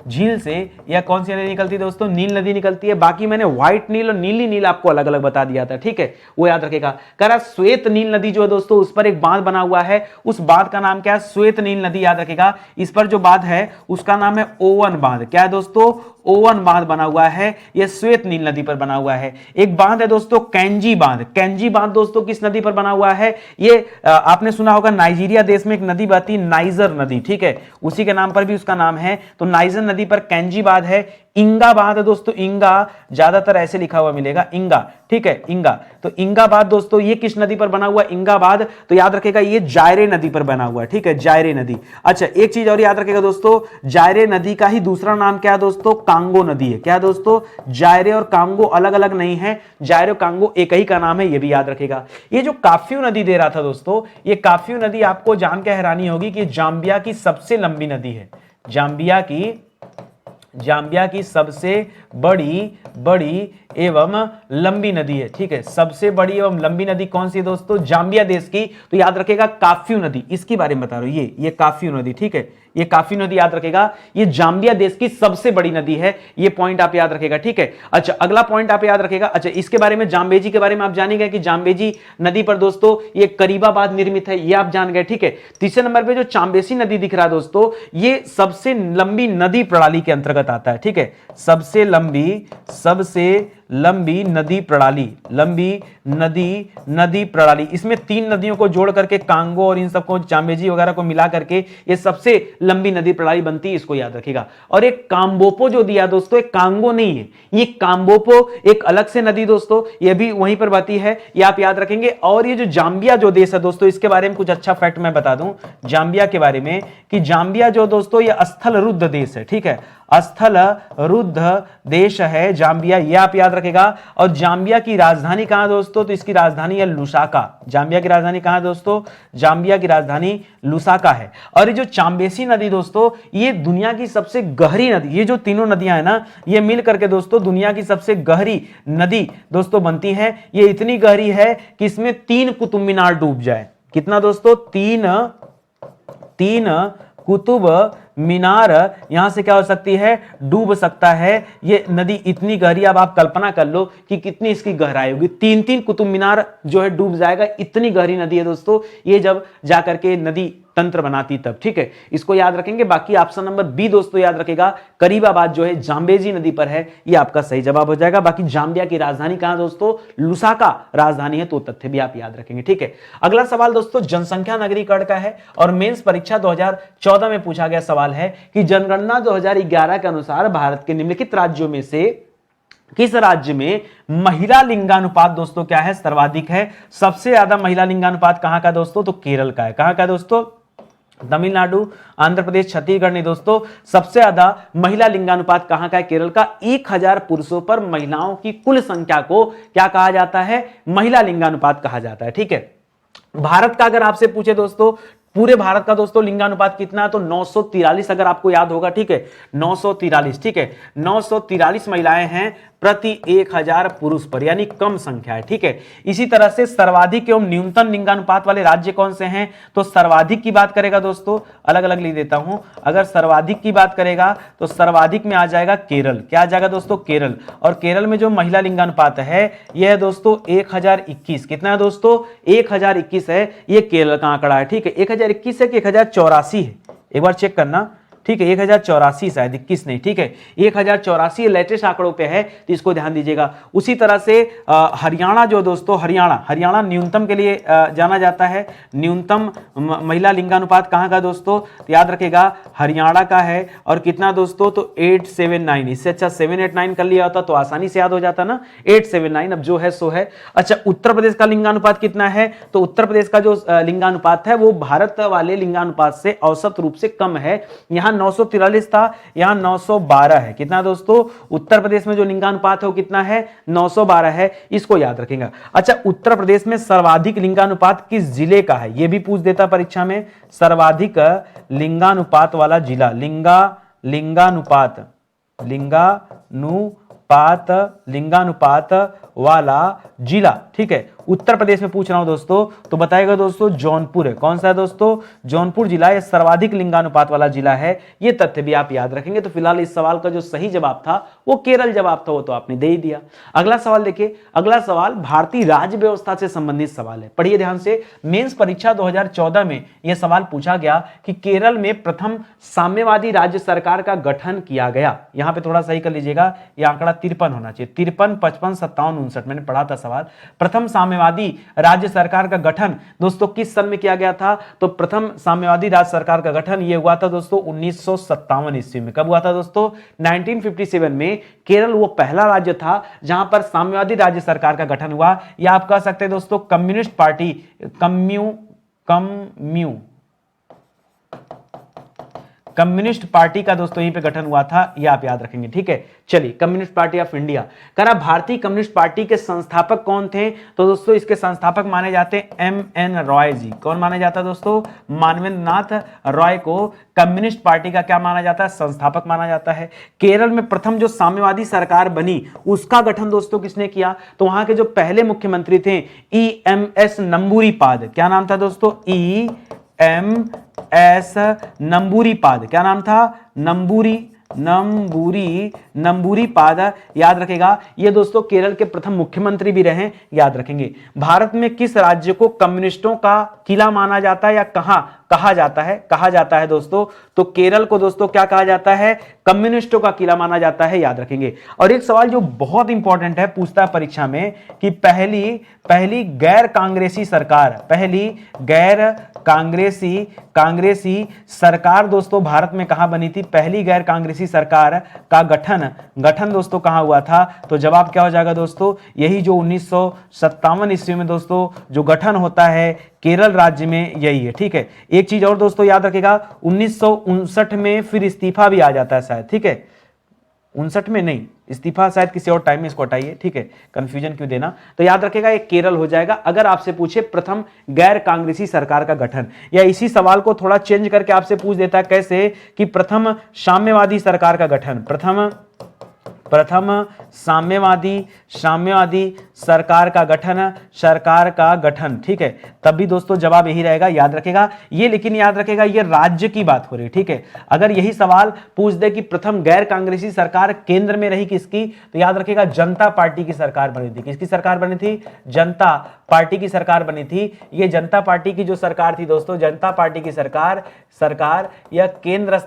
झील से। यह कौन सी नदी निकलती है दोस्तों? नील नदी निकलती है। बाकी मैंने व्हाइट नील और नीली नील आपको अलग अलग बता दिया था, ठीक है, वो याद रखेगा। कह रहा श्वेत नील नदी जो है दोस्तों, उस पर एक बांध बना हुआ है, उस बांध का नाम क्या है? श्वेत नील नदी, याद रखेगा। इस पर जो बांध है उसका नाम है ओवन बांध। क्या है दोस्तों? ओवन बांध बना हुआ है, यह श्वेत नील नदी पर बना हुआ है। एक बांध है दोस्तों कैंजी बांध। कैंजी बांध दोस्तों किस नदी पर बना हुआ है? ये आपने सुना होगा नाइजीरिया देश में एक नदी बहती नाइजर नदी, ठीक है, उसी के नाम पर भी उसका नाम है। तो नाइजर नदी पर कैंजी बांध है। इंगा बांध है दोस्तों, इंगा ज्यादातर ऐसे लिखा हुआ मिलेगा इंगा, ठीक है, इंगा। तो इंगा बांध दोस्तों ये किस नदी पर बना हुआ? इंगा बांध। तो याद रखेगा ये जायरे नदी पर बना हुआ है, ठीक है, जायरे नदी। अच्छा एक चीज और याद रखेगा दोस्तों, जायरे नदी का ही दूसरा नाम क्या है दोस्तों? कांगो नदी है। क्या है दोस्तों? जायरे और कांगो अलग अलग नहीं है, जायरे और कांगो एक ही का नाम है, ये भी याद रखेगा। ये जो काफ्यू नदी दे रहा था दोस्तों, ये काफ्यू नदी आपको जान के हैरानी होगी कि जाम्बिया की सबसे लंबी नदी है। जाम्बिया की सबसे बड़ी एवं लंबी नदी है, ठीक है। सबसे बड़ी एवं लंबी नदी कौन सी है दोस्तों? जाम्बिया देश की। तो याद रखेगा काफ्यू नदी, इसके बारे में बता रहा हूं, ये काफ्यू नदी, ठीक है, ये काफ्यू नदी याद रखेगा, ये जाम्बिया देश की सबसे बड़ी नदी है। ये पॉइंट आप याद रखेगा, ठीक है। अच्छा अगला पॉइंट आप याद रखेगा, अच्छा इसके बारे में जाम्बेजी के बारे में आप जानेंगे कि जाम्बेजी नदी पर दोस्तों ये करीबाबाद निर्मित है, ये आप जान गए, ठीक है। तीसरे नंबर पे जो चांबेसी नदी दिख रहा है दोस्तों, ये सबसे लंबी नदी प्रणाली के अंतर्गत आता है, ठीक है, सबसे लंबी नदी प्रणाली। इसमें 3 नदियों को जोड़ करके कांगो और इन सबको चांबेजी वगैरह को मिला करके ये सबसे लंबी नदी प्रणाली बनती है, इसको याद रखिएगा। और एक काम्बोपो जो दिया दोस्तों, एक कांगो नहीं है, ये काम्बोपो एक अलग से नदी दोस्तों, ये भी वहीं पर बहती है, ये आप याद रखेंगे। और ये जो जाम्बिया जो देश है दोस्तों, इसके बारे में कुछ अच्छा फैक्ट मैं बता दूं जाम्बिया के बारे में, कि जाम्बिया जो दोस्तों ये स्थल रुद्ध देश है, ठीक है, स्थल रुद्ध देश है जाम्बिया, ये आप याद रखेगा। और जाम्बिया की राजधानी कहां दोस्तों? तो इसकी राजधानी है लुसाका। जाम्बिया की राजधानी कहां दोस्तों? जाम्बिया की राजधानी लुसाका है। और ये जो चांबेसी नदी दोस्तों, ये दुनिया की सबसे गहरी नदी, ये जो तीनों नदियां है ना, ये मिल करके दोस्तों दुनिया की सबसे गहरी नदी दोस्तों बनती है। ये इतनी गहरी है कि इसमें 3 कुतुब मीनार डूब जाए। कितना दोस्तों? 3 कुतुब मीनार यहां से क्या हो सकती है? डूब सकता है। ये नदी इतनी गहरी, अब आप कल्पना कर लो कि कितनी इसकी गहराई होगी। 3 कुतुब मीनार जो है डूब जाएगा, इतनी गहरी नदी है दोस्तों, ये जब जाकर के नदी तंत्र बनाती तब, ठीक है, इसको याद रखेंगे। बाकी ऑप्शन नंबर बी दोस्तों याद रखेगा, करीबाबाद जो है जाम्बेजी नदी पर है, ये आपका सही जवाब हो जाएगा। बाकी जाम्बिया की राजधानी कहां दोस्तों? लुसाका राजधानी है, तो तथ्य भी आप याद रखेंगे, ठीक है। अगला सवाल दोस्तों जनसंख्या नगरीकरण का है और मेंस परीक्षा 2014 में पूछा गया सवाल है कि जनगणना 2011 के अनुसार भारत के निम्नलिखित राज्यों में से किस राज्य में महिला लिंगानुपात दोस्तों क्या है? सर्वाधिक है। सबसे ज्यादा महिला लिंगानुपात कहां का दोस्तों? तो केरल का है। कहां का दोस्तों? तमिलनाडु, आंध्र प्रदेश, छत्तीसगढ़ नहीं दोस्तों, सबसे ज्यादा महिला लिंगानुपात कहां का है? केरल का। 1000 पुरुषों पर महिलाओं की कुल संख्या को क्या कहा जाता है? महिला लिंगानुपात कहा जाता है, ठीक है। भारत का अगर आपसे पूछे दोस्तों, पूरे भारत का दोस्तों लिंगानुपात कितना है? तो 943 अगर आपको याद होगा, ठीक है, 943, ठीक है, 943 महिलाएं हैं प्रति 1000 पुरुष पर, यानी कम संख्या है, ठीक है। इसी तरह से सर्वाधिक एवं न्यूनतम लिंगानुपात वाले राज्य कौन से हैं? तो सर्वाधिक की बात करेगा दोस्तों, अलग अलग लिख देता हूं, अगर सर्वाधिक की बात करेगा तो सर्वाधिक में आ जाएगा केरल। क्या आ जाएगा दोस्तों? केरल। और केरल में जो महिला लिंगानुपात है यह है दोस्तों 1021। कितना है दोस्तों? 1021 है, ये केरल का आंकड़ा है, ठीक है। 1021 है कि 1084 है? एक बार चेक करना, ठीक है, 1084 शायद 21 नहीं, ठीक है, 1084 लेटेस्ट आंकड़ों पे है, तो इसको ध्यान दीजिएगा। उसी तरह से हरियाणा जो दोस्तों, हरियाणा न्यूनतम के लिए जाना जाता है। न्यूनतम महिला लिंगानुपात कहां का दोस्तों? तो याद रखेगा हरियाणा का है। और कितना दोस्तों? तो 879। इससे अच्छा 789 कर लिया होता तो आसानी से याद हो जाता ना, 879, अब जो है सो है। अच्छा उत्तर प्रदेश का लिंगानुपात कितना है? तो उत्तर प्रदेश का जो लिंगानुपात है वो भारत वाले लिंगानुपात से औसत रूप से कम है। यहां 943 था, यहां 912 है। कितना दोस्तों? उत्तर प्रदेश में जो लिंगानुपात है वो कितना है? 912 है, इसको याद रखेंगे। अच्छा उत्तर प्रदेश में सर्वाधिक लिंगानुपात किस जिले का है? ये भी पूछ देता परीक्षा में, सर्वाधिक लिंगानुपात वाला जिला, लिंगानुपात वाला जिला, ठीक है, उत्तर प्रदेश में पूछ रहा हूं दोस्तों, तो बताएगा दोस्तों जौनपुर है। कौन सा है दोस्तों? जौनपुर जिला। यह सर्वाधिक लिंगानुपात वाला जिला है, यह तथ्य भी आप याद रखेंगे। तो फिलहाल इस सवाल का जो सही जवाब था वो केरल जवाब था, वो तो आपने दे ही दिया। अगला सवाल देखिए, अगला सवाल भारतीय राज्य व्यवस्था से संबंधित सवाल है, पढ़िए ध्यान से। मेंस परीक्षा 2014 में यह सवाल पूछा गया कि केरल में प्रथम साम्यवादी राज्य सरकार का गठन किया गया। यहां पे थोड़ा सही कर लीजिएगा, यह आंकड़ा 53 होना चाहिए, 53, 55, 57, 59 मैंने पढ़ा था सवाल। प्रथम साम्यवादी राज्य सरकार का गठन दोस्तों किस सन में किया गया था? तो प्रथम साम्यवादी राज्य सरकार का गठन यह हुआ था दोस्तों 1957 ईस्वी में। कब हुआ था दोस्तों? 1957 में केरल वो पहला राज्य था जहां पर साम्यवादी राज्य सरकार का गठन हुआ, या आप कह सकते हैं दोस्तों कम्युनिस्ट पार्टी, कम्युनिस्ट पार्टी का दोस्तों यहीं पे गठन हुआ था, ये आप याद रखेंगे, ठीक है। चलिए, कम्युनिस्ट पार्टी ऑफ इंडिया। करा भारतीय कम्युनिस्ट पार्टी के संस्थापक कौन थे? तो दोस्तों इसके संस्थापक माने जाते हैं MN रॉय जी। कौन माना जाता है दोस्तों? मानवेंद्र नाथ रॉय को कम्युनिस्ट पार्टी का क्या माना जाता है? संस्थापक माना जाता है। केरल में प्रथम जो साम्यवादी सरकार बनी उसका गठन दोस्तों किसने किया? तो वहां के जो पहले मुख्यमंत्री थे EMS नंबूरीपाद। क्या नाम था दोस्तों? EMS नंबूरीपाद। क्या नाम था? नंबूरीपाद, याद रखेगा। ये दोस्तों केरल के प्रथम मुख्यमंत्री भी रहे, याद रखेंगे। भारत में किस राज्य को कम्युनिस्टों का किला माना जाता है, या कहा जाता है दोस्तों? तो केरल को दोस्तों क्या कहा जाता है? कम्युनिस्टों का किला माना जाता है, याद रखेंगे। और एक सवाल जो बहुत इंपॉर्टेंट है, पूछता है परीक्षा में कि पहली गैर कांग्रेसी सरकार दोस्तों भारत में कहां बनी थी? पहली गैर कांग्रेसी सरकार का गठन दोस्तों कहां हुआ था? तो जवाब क्या हो जाएगा दोस्तों? यही जो 1957 ईस्वी में दोस्तों जो गठन होता है केरल राज्य में, यही है, ठीक है। एक चीज और दोस्तों याद रखेगा, 1959 में फिर इस्तीफा भी आ जाता है शायद, ठीक है। 59 में नहीं, इस्तीफा शायद किसी और टाइम में, इसको हटाइए, ठीक है, कंफ्यूजन क्यों देना। तो याद रखेगा ये केरल हो जाएगा अगर आपसे पूछे प्रथम गैर कांग्रेसी सरकार का गठन। या इसी सवाल को थोड़ा चेंज करके आपसे पूछ देता है, कैसे कि प्रथम साम्यवादी सरकार का गठन, प्रथम साम्यवादी सरकार का गठन, ठीक है। तब भी दोस्तों जवाब यही रहेगा, याद रखेगा ये। लेकिन याद रखेगा ये राज्य की बात हो रही है, ठीक है। अगर यही सवाल पूछ दे कि प्रथम गैर कांग्रेसी सरकार केंद्र में रही किसकी, तो याद रखेगा जनता पार्टी की सरकार बनी थी। किसकी सरकार बनी थी? जनता पार्टी की सरकार बनी थी। ये जनता पार्टी की जो सरकार थी दोस्तों, जनता पार्टी की सरकार यह केंद्र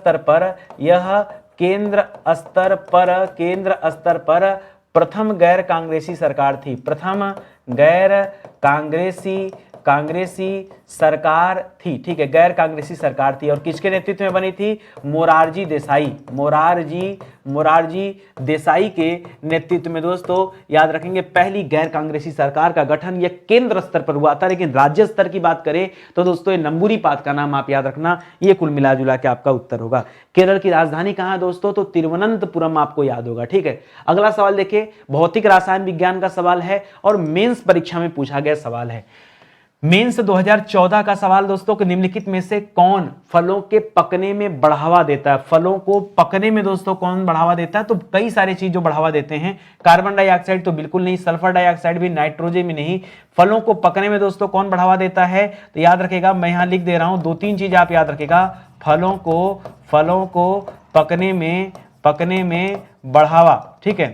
स्तर पर प्रथम गैर कांग्रेसी सरकार थी। प्रथम गैर कांग्रेसी सरकार थी, ठीक है, गैर कांग्रेसी सरकार थी। और किसके नेतृत्व में बनी थी? मोरारजी देसाई के नेतृत्व में दोस्तों, याद रखेंगे, पहली गैर कांग्रेसी सरकार का गठन यह केंद्र स्तर पर हुआ था। लेकिन राज्य स्तर की बात करें तो दोस्तों ये नंबूरीपाद का नाम आप याद रखना, ये कुल मिला जुला के आपका उत्तर होगा। केरल की राजधानी कहां है दोस्तों? तो तिरुवनंतपुरम आपको याद होगा, ठीक है। अगला सवाल देखिए, भौतिक रसायन विज्ञान का सवाल है और मेंस परीक्षा में पूछा गया सवाल है। मेंस 2014 का सवाल दोस्तों कि निम्नलिखित में से कौन फलों के पकने में बढ़ावा देता है? फलों को पकने में दोस्तों कौन बढ़ावा देता है? तो कई सारी चीज जो बढ़ावा देते हैं। कार्बन डाइऑक्साइड तो बिल्कुल नहीं, सल्फर डाइऑक्साइड भी, नाइट्रोजन भी नहीं। फलों को पकने में दोस्तों कौन बढ़ावा देता है? तो याद रखेगा, मैं यहां लिख दे रहा हूं, 2-3 चीज आप याद रखेगा। फलों को पकने में बढ़ावा, ठीक है,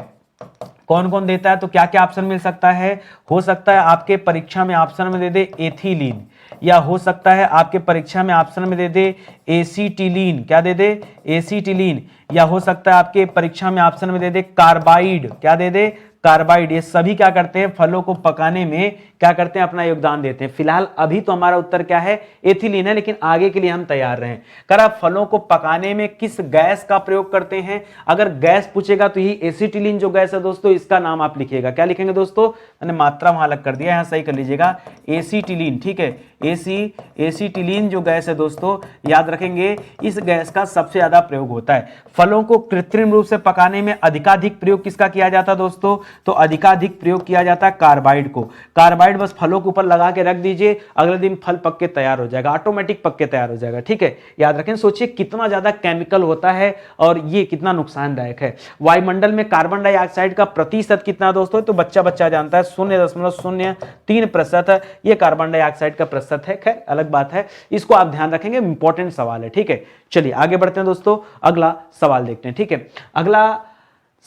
कौन कौन देता है? तो क्या क्या ऑप्शन मिल सकता है? हो सकता है आपके परीक्षा में ऑप्शन में दे दे एथिलीन, या हो सकता है आपके परीक्षा में ऑप्शन में दे दे एसीटिलीन। क्या दे दे? एसीटिलीन। या हो सकता है आपके परीक्षा में ऑप्शन में दे दे कार्बाइड। क्या दे दे? कार्बाइड। ये सभी क्या करते हैं? फलों को पकाने में क्या करते हैं? अपना योगदान देते हैं। फिलहाल अभी तो हमारा उत्तर क्या है? एथिलीन है, लेकिन आगे के लिए हम तैयार रहें। कर आप फलों को पकाने में किस गैस का प्रयोग करते हैं? अगर गैस पूछेगा तो यही एसिटिलीन जो गैस है दोस्तों, इसका नाम आप लिखिएगा। क्या लिखेंगे दोस्तों? मैंने मात्रा वहां अलग कर दिया, यहां सही कर लीजिएगा, एसिटिलीन, ठीक है। एसिटिलीन जो गैस है दोस्तों, याद रखेंगे, इस गैस का सबसे ज्यादा प्रयोग होता है। फलों को कृत्रिम रूप से पकाने में अधिकाधिक प्रयोग किसका किया जाता है दोस्तों? तो अधिकाधिक प्रयोग किया जाता है कार्बाइड को। कार्बाइड एसिडाइड बस फलों के ऊपर लगा के रख दीजिए, अगले दिन फल पक के तैयार हो जाएगा, ऑटोमेटिक पक के तैयार हो जाएगा। ठीक है, याद रखें। सोचिए कितना ज्यादा केमिकल होता है और ये कितना नुकसानदायक है। वायुमंडल में कार्बन डाइऑक्साइड का प्रतिशत कितना दोस्तों, तो बच्चा बच्चा जानता है 0.03%। ये कार्बन डाइऑक्साइड का प्रतिशत है, खैर अलग बात है, इसको आप ध्यान रखेंगे, इंपॉर्टेंट सवाल है। ठीक है, चलिए आगे बढ़ते हैं दोस्तों, अगला सवाल देखते हैं। ठीक है, अगला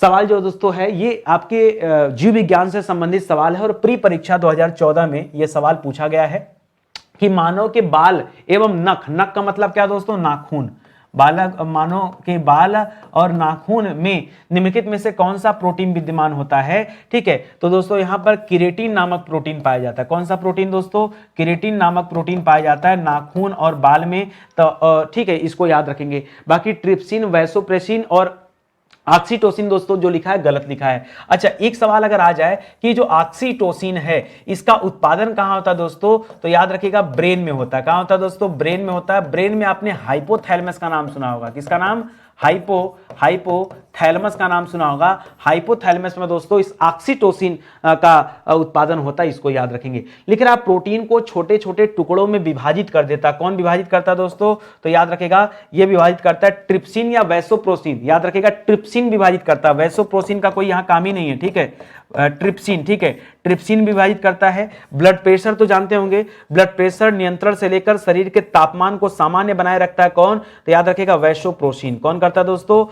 सवाल जो दोस्तों है ये आपके जीव विज्ञान से संबंधित सवाल है और प्री परीक्षा 2014 में ये सवाल पूछा गया है कि मानव के बाल एवं नख, नख का मतलब क्या दोस्तों, नाखून, बालक मानव के बाल और नाखून में निम्नलिखित में से कौन सा प्रोटीन विद्यमान होता है। ठीक है, तो दोस्तों यहां पर केराटिन नामक प्रोटीन पाया जाता है। कौन सा प्रोटीन दोस्तों, केराटिन नामक प्रोटीन पाया जाता है नाखून और बाल में। तो ठीक है, इसको याद रखेंगे। बाकी ट्रिप्सिन, वैसोप्रेसिन और ऑक्सीटोसिन दोस्तों जो लिखा है गलत लिखा है। अच्छा, एक सवाल अगर आ जाए कि जो ऑक्सीटोसिन है इसका उत्पादन कहां होता है दोस्तों, तो याद रखिएगा ब्रेन में होता है। कहां होता है दोस्तों, ब्रेन में होता है। ब्रेन में आपने हाइपोथैलेमस का नाम सुना होगा, किसका नाम, हाइपोथैलेमस का नाम सुना होगा। हाइपोथैलेमस में दोस्तों इस ऑक्सीटोसिन का उत्पादन होता है, इसको याद रखेंगे। लिख रहा प्रोटीन को छोटे छोटे टुकड़ों में विभाजित कर देता, कौन विभाजित करता है दोस्तों, तो याद रखेगा ये विभाजित करता है ट्रिप्सिन या वैसोप्रोसिन। याद रखेगा ट्रिप्सिन विभाजित करता है, वैसोप्रोसिन का कोई यहां काम ही नहीं है। ठीक है, ट्रिप्सिन, ठीक है, ट्रिप्सिन विभाजित करता है। ब्लड प्रेशर तो जानते होंगे, ब्लड प्रेशर नियंत्रण से लेकर शरीर के तापमान को सामान्य बनाए रखता है कौन, तो याद रखेगा वैसोप्रोसिन। कौन करता है दोस्तों,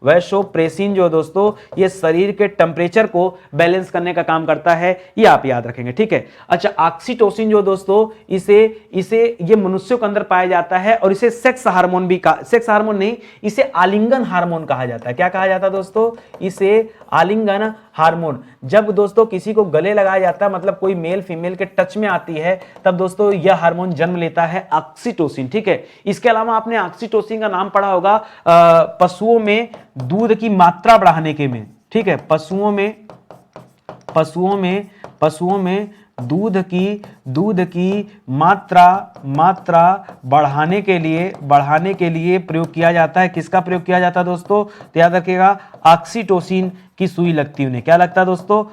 वैसोप्रेसिन जो दोस्तों ये शरीर के टेम्परेचर को बैलेंस करने का काम करता है, ये आप याद रखेंगे। ठीक है, अच्छा ऑक्सीटोसिन जो दोस्तों इसे ये मनुष्यों के अंदर पाया जाता है और इसे सेक्स हार्मोन भी सेक्स हार्मोन नहीं, इसे आलिंगन हार्मोन कहा जाता है। क्या कहा जाता है दोस्तों, इसे आलिंगन हार्मोन। जब दोस्तों किसी को गले लगाया जाता है, मतलब कोई मेल फीमेल के टच में आती है, तब दोस्तों यह हार्मोन जन्म लेता है ऑक्सीटोसिन। ठीक है, इसके अलावा आपने ऑक्सीटोसिन का नाम पढ़ा होगा पशुओं में दूध की मात्रा बढ़ाने के में। ठीक है, पशुओं में दूध की मात्रा बढ़ाने के लिए प्रयोग किया जाता है। किसका प्रयोग किया जाता है दोस्तों, तो याद रखिएगा ऑक्सीटोसिन की सुई लगती है उन्हें। क्या लगता है दोस्तों,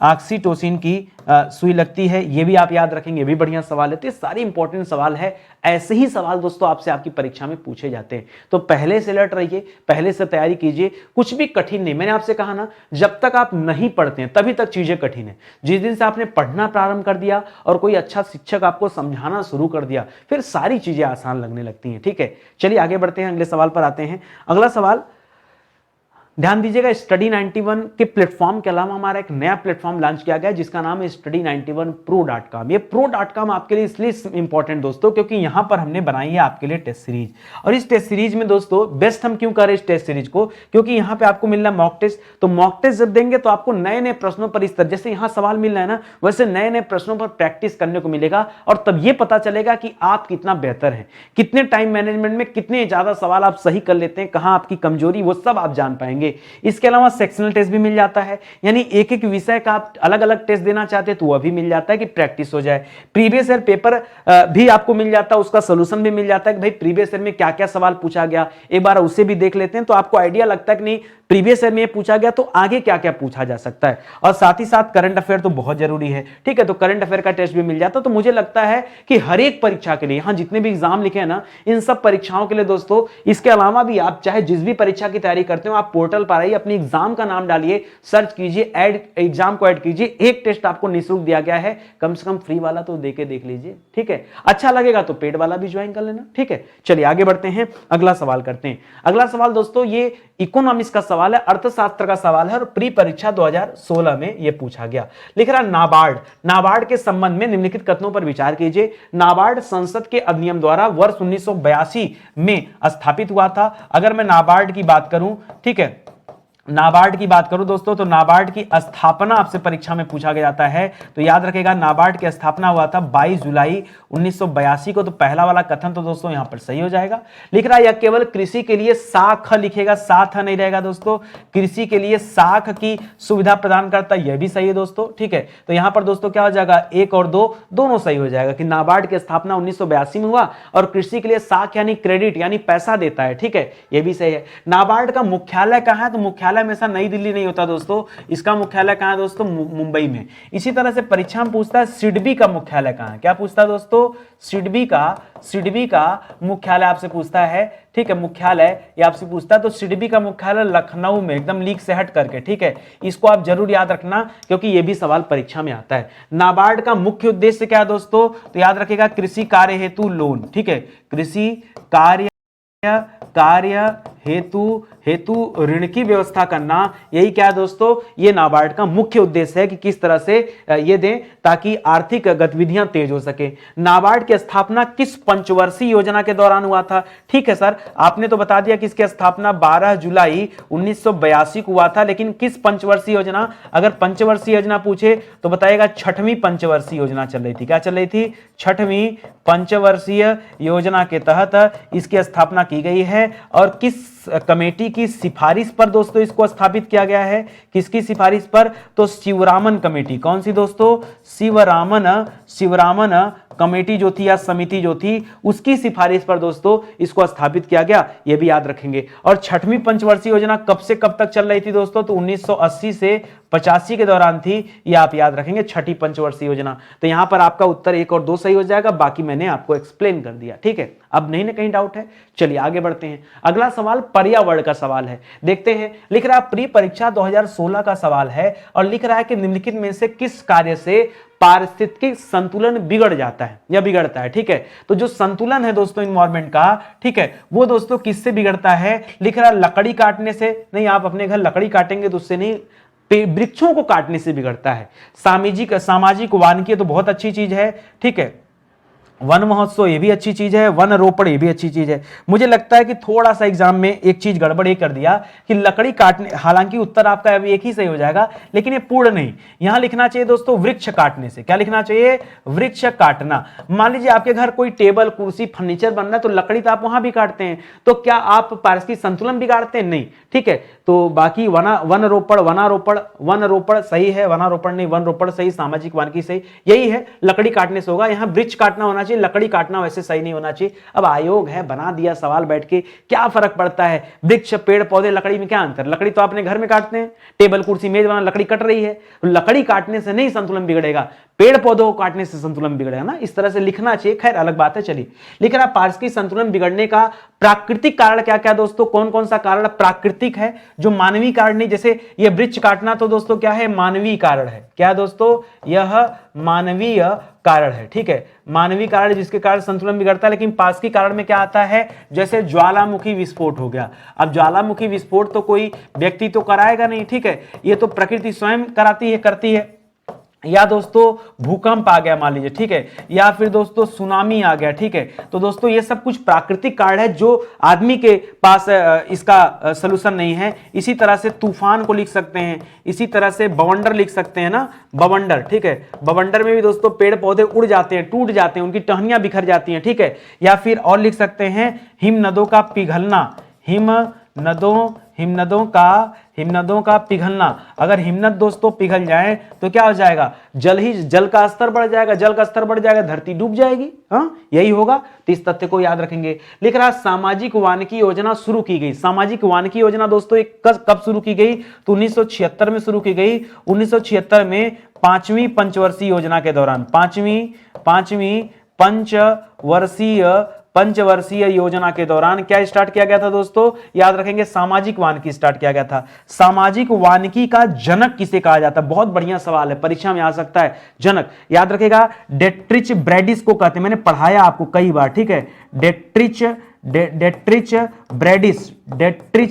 ऑक्सीटोसिन की सुई लगती है। ये भी आप याद रखेंगे, ये भी बढ़िया सवाल है। तो ये सारे इंपॉर्टेंट सवाल है, ऐसे ही सवाल दोस्तों आपसे आपकी परीक्षा में पूछे जाते हैं। तो पहले से अलर्ट रहिए, पहले से तैयारी कीजिए, कुछ भी कठिन नहीं। मैंने आपसे कहा ना, जब तक आप नहीं पढ़ते हैं तभी तक चीजें कठिन है। जिस दिन से आपने पढ़ना प्रारंभ कर दिया और कोई अच्छा शिक्षक आपको समझाना शुरू कर दिया, फिर सारी चीजें आसान लगने लगती हैं। ठीक है, चलिए आगे बढ़ते हैं, अगले सवाल पर आते हैं। अगला सवाल ध्यान दीजिएगा, स्टडी 91 के प्लेटफॉर्म के अलावा हमारा एक नया प्लेटफॉर्म लॉन्च किया गया है जिसका नाम है study91pro.com। ये pro.com आपके लिए इसलिए इंपॉर्टेंट दोस्तों क्योंकि यहां पर हमने बनाई है आपके लिए टेस्ट सीरीज। और इस टेस्ट सीरीज में दोस्तों बेस्ट हम क्यों कर रहे हैं इस टेस्ट सीरीज को, क्योंकि यहां पे आपको मिल रहा है मॉक टेस्ट। तो मॉक टेस्ट जब देंगे तो आपको नए नए प्रश्नों पर इस तरह जैसे यहां सवाल मिल रहा है ना, वैसे नए नए प्रश्नों पर प्रैक्टिस करने को मिलेगा और तब ये पता चलेगा कि आप कितना बेहतर हैं, कितने टाइम मैनेजमेंट में कितने ज्यादा सवाल आप सही कर लेते हैं, कहां आपकी कमजोरी, वो सब आप जान पाएंगे। इसके अलावा सेक्शनल टेस्ट भी मिल जाता है, यानी एक एक विषय का आप अलग अलग टेस्ट देना चाहते हैं तो वह भी मिल जाता है कि प्रैक्टिस हो जाए। प्रीवियस ईयर पेपर भी आपको मिल जाता है, उसका सोल्यूशन भी मिल जाता है कि भाई प्रीवियस ईयर में क्या क्या सवाल पूछा गया, एक बार उसे भी देख लेते हैं तो आपको आइडिया लगता है कि नहीं प्रीवियस ईयर में पूछा गया तो आगे क्या क्या पूछा जा सकता है। और साथ ही साथ करंट अफेयर तो बहुत जरूरी है। ठीक है, तो करंट अफेयर का टेस्ट भी मिल जाता है। तो मुझे लगता है कि हर एक परीक्षा के लिए, यहां जितने भी एग्जाम लिखे हैं ना, इन सब परीक्षाओं के लिए दोस्तों, इसके अलावा भी आप चाहे जिस भी परीक्षा की तैयारी करते हो, आप पोर्टल पर आइए, अपनी एग्जाम का नाम डालिए, सर्च कीजिए, ऐड एग्जाम को ऐड कीजिए। एक टेस्ट आपको निःशुल्क दिया गया है, कम से कम फ्री वाला तो देके देख लीजिए। ठीक है, अच्छा लगेगा तो पेड वाला भी ज्वाइन कर लेना। ठीक है, चलिए आगे बढ़ते हैं, अगला सवाल करते हैं। अगला सवाल दोस्तों ये इकोनॉमिक्स का सवाल है, अर्थशास्त्र का सवाल है और प्री परीक्षा 2016 में यह पूछा गया। लिख रहा नाबार्ड के संबंध में निम्नलिखित कथनों पर विचार कीजिए। नाबार्ड संसद के अधिनियम द्वारा वर्ष 1982 में स्थापित हुआ था। अगर मैं नाबार्ड की बात करूं, ठीक है, नाबार्ड की बात करूं दोस्तों, तो नाबार्ड की स्थापना आपसे परीक्षा में पूछा गया जाता है। तो याद रखेगा नाबार्ड की स्थापना हुआ था 22 जुलाई 1982 को। तो पहला वाला कथन तो दोस्तों यहां पर सही हो जाएगा। लिख रहा है यह केवल कृषि के लिए साख लिखेगा, साथ नहीं रहेगा दोस्तों, कृषि के लिए साख की सुविधा प्रदान करता है, यह भी सही है दोस्तों। ठीक है, तो यहां पर दोस्तों क्या हो जाएगा, 1 और 2 दोनों सही हो जाएगा कि नाबार्ड की स्थापना 1982 में हुआ और कृषि के लिए साख यानी क्रेडिट यानी पैसा देता है। ठीक है, यह भी सही है। नाबार्ड का मुख्यालय कहां है, तो मुख्यालय मुख्यालय हमेशा नई दिल्ली नहीं होता दोस्तों, इसका मुख्यालय कहाँ है दोस्तों, मुंबई में। इसी तरह से परीक्षा में पूछता है सिडबी का मुख्यालय कहाँ है, क्या पूछता है दोस्तों, सिडबी का मुख्यालय आपसे पूछता है, ठीक है, मुख्यालय ये आपसे पूछता है। तो सिडबी का मुख्यालय लखनऊ में, एकदम लीक से हट करके, ठीक है, इसको आप जरूर याद रखना क्योंकि ये भी सवाल परीक्षा में आता है। नाबार्ड का मुख्य उद्देश्य क्या है दोस्तों, तो याद रखिएगा कृषि कार्य हेतु लोन, ठीक है, कृषि कार्य हेतु ऋण की व्यवस्था करना, यही क्या है दोस्तों, ये नाबार्ड का मुख्य उद्देश्य है कि किस तरह से ये दें ताकि आर्थिक गतिविधियां तेज हो सके। नाबार्ड की स्थापना किस पंचवर्षीय योजना के दौरान हुआ था, ठीक है सर, आपने तो बता दिया कि इसकी स्थापना 12 जुलाई 1982 को हुआ था, लेकिन किस पंचवर्षीय योजना, अगर पंचवर्षीय योजना पूछे तो बताइएगा छठवीं पंचवर्षीय योजना चल रही थी, क्या चल रही थी, छठवीं पंचवर्षीय योजना के तहत इसकी स्थापना की गई है। और किस कमेटी की सिफारिश पर दोस्तों इसको स्थापित किया गया है, किसकी सिफारिश पर, तो शिवरामन कमेटी, कौन सी दोस्तों, शिवरामन कमेटी जो थी या समिति जो थी उसकी सिफारिश पर दोस्तों इसको स्थापित किया गया, ये भी याद रखेंगे। और छठवीं पंचवर्षीय योजना कब से कब तक चल रही थी दोस्तों, तो 1980 से 85 के दौरान थी, ये आप याद रखेंगे, छठी पंचवर्षीय योजना। तो यहां पर आपका उत्तर 1 और 2 सही हो जाएगा, बाकी मैंने आपको एक्सप्लेन कर दिया, ठीक है, अब नहीं ना कहीं डाउट है। चलिए आगे बढ़ते हैं, अगला सवाल पर्यावरण का सवाल है, देखते हैं। लिख रहा है प्री परीक्षा 2016 का सवाल है और लिख रहा है कि निम्नलिखित में से किस कार्य से पारिस्थितिकी संतुलन बिगड़ जाता है या बिगड़ता है, ठीक है। तो जो संतुलन है दोस्तों इन्वायरमेंट का, ठीक है, वो दोस्तों किससे बिगड़ता है, लिख रहा है लकड़ी काटने से, नहीं आप अपने घर लकड़ी काटेंगे तो उससे नहीं, वृक्षों को काटने से बिगड़ता है। सामाजिक वानिकी तो बहुत अच्छी चीज है, ठीक है, वन महोत्सव ये भी अच्छी चीज है, वन रोपण ये भी अच्छी चीज है। मुझे लगता है कि थोड़ा सा एग्जाम में एक चीज गड़बड़ ये कर दिया कि लकड़ी काटने, हालांकि उत्तर आपका अभी एक ही सही हो जाएगा लेकिन ये पूर्ण नहीं, यहां लिखना चाहिए दोस्तों वृक्ष काटने से, क्या लिखना चाहिए, वृक्ष काटना। मान लीजिए आपके घर कोई टेबल कुर्सी फर्नीचर बन रहा है तो लकड़ी तो आप वहां भी काटते हैं, तो क्या आप पारिस्थितिक संतुलन बिगाड़ते हैं, नहीं, ठीक है। तो बाकी वन रोपण सही है, वनारोपण नहीं, वन रोपण सही, सामाजिक वानिकी सही, यही है, लकड़ी काटने से होगा। यहां वृक्ष काटना होना चाहिए, लकड़ी काटना वैसे सही नहीं होना चाहिए। अब आयोग है बना दिया सवाल बैठ के, क्या फर्क पड़ता है, वृक्ष पेड़ पौधे लकड़ी में क्या अंतर, लकड़ी तो अपने घर में काटते हैं, टेबल कुर्सी मेज बना लकड़ी कट रही है, तो लकड़ी काटने से नहीं संतुलन बिगड़ेगा, पेड़ पौधों को काटने से संतुलन बिगड़ेगा ना, इस तरह से लिखना चाहिए। खैर अलग बात है, चलिए लिख रहा पारिस्थितिक संतुलन बिगड़ने का प्राकृतिक कारण क्या क्या दोस्तों, कौन कौन सा कारण प्राकृतिक है, जो मानवीय कारण नहीं, जैसे ये वृक्ष काटना तो दोस्तों क्या है, मानवीय कारण है, क्या दोस्तों, यह मानवीय कारण है, ठीक है, मानवीय कारण जिसके कारण संतुलन बिगड़ता है। लेकिन पास की कारण में क्या आता है, जैसे ज्वालामुखी विस्फोट हो गया। अब ज्वालामुखी विस्फोट तो कोई व्यक्ति तो कराएगा नहीं, ठीक है, ये तो प्रकृति स्वयं करती है, या दोस्तों भूकंप आ गया मान लीजिए, ठीक है, या फिर दोस्तों सुनामी आ गया, ठीक है। तो दोस्तों ये सब कुछ प्राकृतिक कारण है जो आदमी के पास इसका सलूशन नहीं है। इसी तरह से तूफान को लिख सकते हैं, इसी तरह से बवंडर लिख सकते हैं ना, बवंडर, ठीक है, बवंडर में भी दोस्तों पेड़ पौधे उड़ जाते हैं, टूट जाते हैं, उनकी टहनियां बिखर जाती हैं, ठीक है। या फिर और लिख सकते हैं हिमनदों का पिघलना, हिमनदों का पिघलना। अगर हिमनद दोस्तों पिघल जाए तो क्या हो जाएगा, जल का स्तर बढ़ जाएगा, जल का स्तर बढ़ जाएगा, धरती डूब जाएगी, हाँ यही होगा। तो इस तथ्य को याद रखेंगे। लिख रहा सामाजिक वानिकी योजना शुरू की गई। सामाजिक वानिकी योजना दोस्तों कब शुरू की गई, तो 1976 में शुरू की गई। 1976 में 5वीं पंचवर्षीय योजना के दौरान, पांचवी पंचवर्षीय योजना के दौरान क्या स्टार्ट किया गया था दोस्तों, याद रखेंगे, सामाजिक वानिकी स्टार्ट किया गया था। सामाजिक वानिकी का जनक किसे कहा जाता है, बहुत बढ़िया सवाल है, परीक्षा में आ सकता है। जनक याद रखेगा, डेट्रिच ब्रैडिस को कहते हैं, मैंने पढ़ाया आपको कई बार, ठीक है। डेट्रिच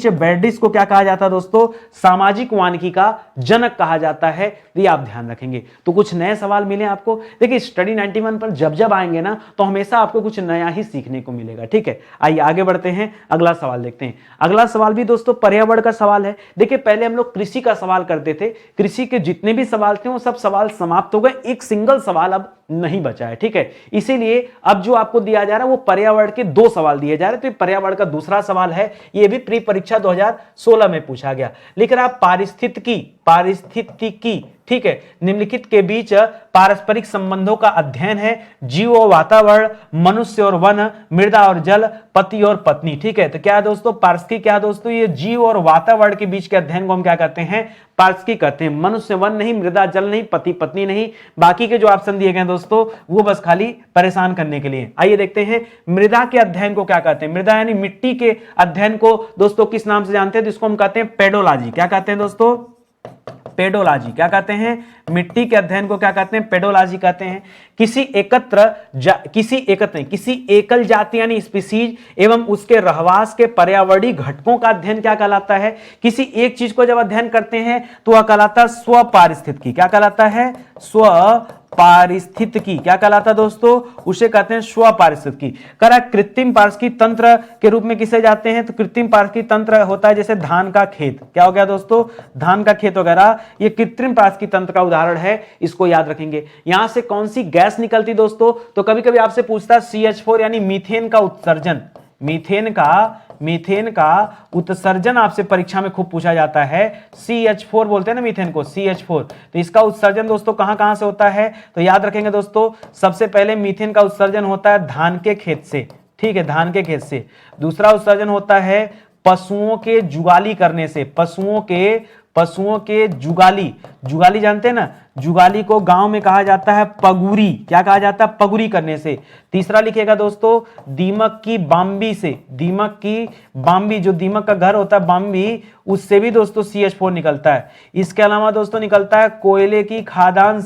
ब्रैडिस को क्या कहा जाता है दोस्तों, सामाजिक वानिकी का जनक कहा जाता है, ये आप ध्यान रखेंगे। तो कुछ नए सवाल मिले आपको, देखिए स्टडी 91 पर जब आएंगे ना तो हमेशा आपको कुछ नया ही सीखने को मिलेगा, ठीक है। आइए आगे बढ़ते हैं, अगला सवाल देखते हैं। अगला सवाल भी दोस्तों पर्यावरण का सवाल है। देखिए पहले हम लोग कृषि का सवाल करते थे, कृषि के जितने भी सवाल थे वो सब सवाल समाप्त हो गए, एक सिंगल सवाल अब नहीं बचा है, ठीक है। इसीलिए अब जो आपको दिया जा रहा है वो पर्यावरण के 2 सवाल दिए जा रहे हैं। तो पर्यावरण का दूसरा सवाल है, ये भी प्री परीक्षा 2016 में पूछा गया। लिख रहा पारिस्थितिकी पारिस्थितिकी, ठीक है, निम्नलिखित के बीच पारस्परिक संबंधों का अध्ययन है। जीव और वातावरण, मनुष्य और वन, मृदा और जल, पति और पत्नी, ठीक है। तो क्या है दोस्तों, पारिस्थितिकी क्या है दोस्तों, ये जीव और वातावरण के बीच के अध्ययन को हम क्या कहते हैं, पारिस्थितिकी कहते हैं। मनुष्य वन नहीं, मृदा जल नहीं, पति पत्नी नहीं, बाकी के जो ऑप्शन दिए गए दोस्तों वो बस खाली परेशान करने के लिए। आइए देखते हैं मृदा के अध्ययन को क्या कहते हैं। मृदा यानी मिट्टी के अध्ययन को दोस्तों किस नाम से जानते हैं, तो इसको हम कहते हैं पेडोलॉजी। क्या कहते हैं दोस्तों, पेडोलॉजी। क्या कहते हैं, मिट्टी के अध्ययन को क्या कहते हैं, पेडोलॉजी कहते हैं। किसी एकल जाति यानी स्पीसीज एवं उसके रहवास के पर्यावरणीय घटकों का अध्ययन क्या कहलाता है। किसी एक चीज को जब अध्ययन करते हैं तो वह कहलाता है स्वपारिस्थितिकी। क्या कहलाता है, स्वपारिस्थितिकी। क्या कहलाता है दोस्तों, उसे कहते हैं स्वपारिस्थितिकी। करा कृत्रिम पारिस्थितिकी तंत्र के रूप में किसे जाते हैं, तो कृत्रिम पारिस्थितिकी तंत्र होता है जैसे धान का खेत, क्या हो गया दोस्तों, धान का खेत वगैरह, ये कृत्रिम पारिस्थितिकी तंत्र का उदाहरण है, इसको याद रखेंगे। यहां से कौन सी गैस निकलती दोस्तों, तो कभी कभी आपसे पूछता है CH4 यानी मीथेन का उत्सर्जन। मीथेन का उत्सर्जन आपसे परीक्षा में खूब पूछा जाता है। CH4 बोलते हैं ना मीथेन को, CH4। तो इसका उत्सर्जन दोस्तों कहां से होता है, तो याद रखेंगे दोस्तों, सबसे पहले मीथेन का उत्सर्जन होता है धान के खेत से, ठीक है, धान के खेत से। दूसरा उत्सर्जन होता है पशुओं के जुगाली करने से, पशुओं के जुगाली जानते हैं ना, जुगाली को गांव में कहा जाता है पगुरी। क्या कहा जाता है, पगुरी करने से। तीसरा लिखिएगा दोस्तों दीमक की बाम्बी से, जो दीमक का घर होता है बाम्बी, उससे भी दोस्तों CH4 निकलता है। इसके अलावा दोस्तों निकलता है कोयले की खादान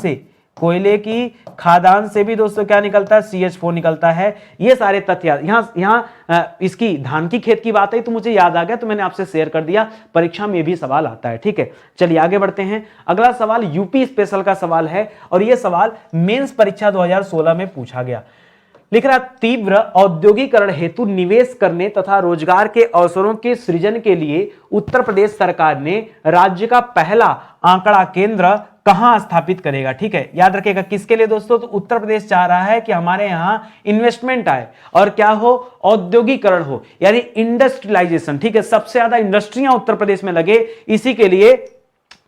से भी दोस्तों क्या निकलता है, CH4 निकलता है। ये सारे तथ्य यहाँ इसकी धान की खेत की बात है तो मुझे याद आ गया, तो मैंने आपसे शेयर कर दिया, परीक्षा में भी सवाल आता है, ठीक है। चलिए आगे बढ़ते हैं। अगला सवाल यूपी स्पेशल का सवाल है और यह सवाल मेंस परीक्षा 2016 में पूछा गया। लिख रहा, तीव्र औद्योगिकरण हेतु निवेश करने तथा रोजगार के अवसरों के सृजन के लिए उत्तर प्रदेश सरकार ने राज्य का पहला आंकड़ा केंद्र कहां स्थापित करेगा, ठीक है। याद रखिएगा किसके लिए दोस्तों, तो उत्तर प्रदेश चाह रहा है कि हमारे यहां इन्वेस्टमेंट आए और क्या हो, औद्योगिकरण हो, यानी इंडस्ट्रियलाइजेशन, ठीक है। सबसे ज्यादा इंडस्ट्रियां उत्तर प्रदेश में लगे, इसी के लिए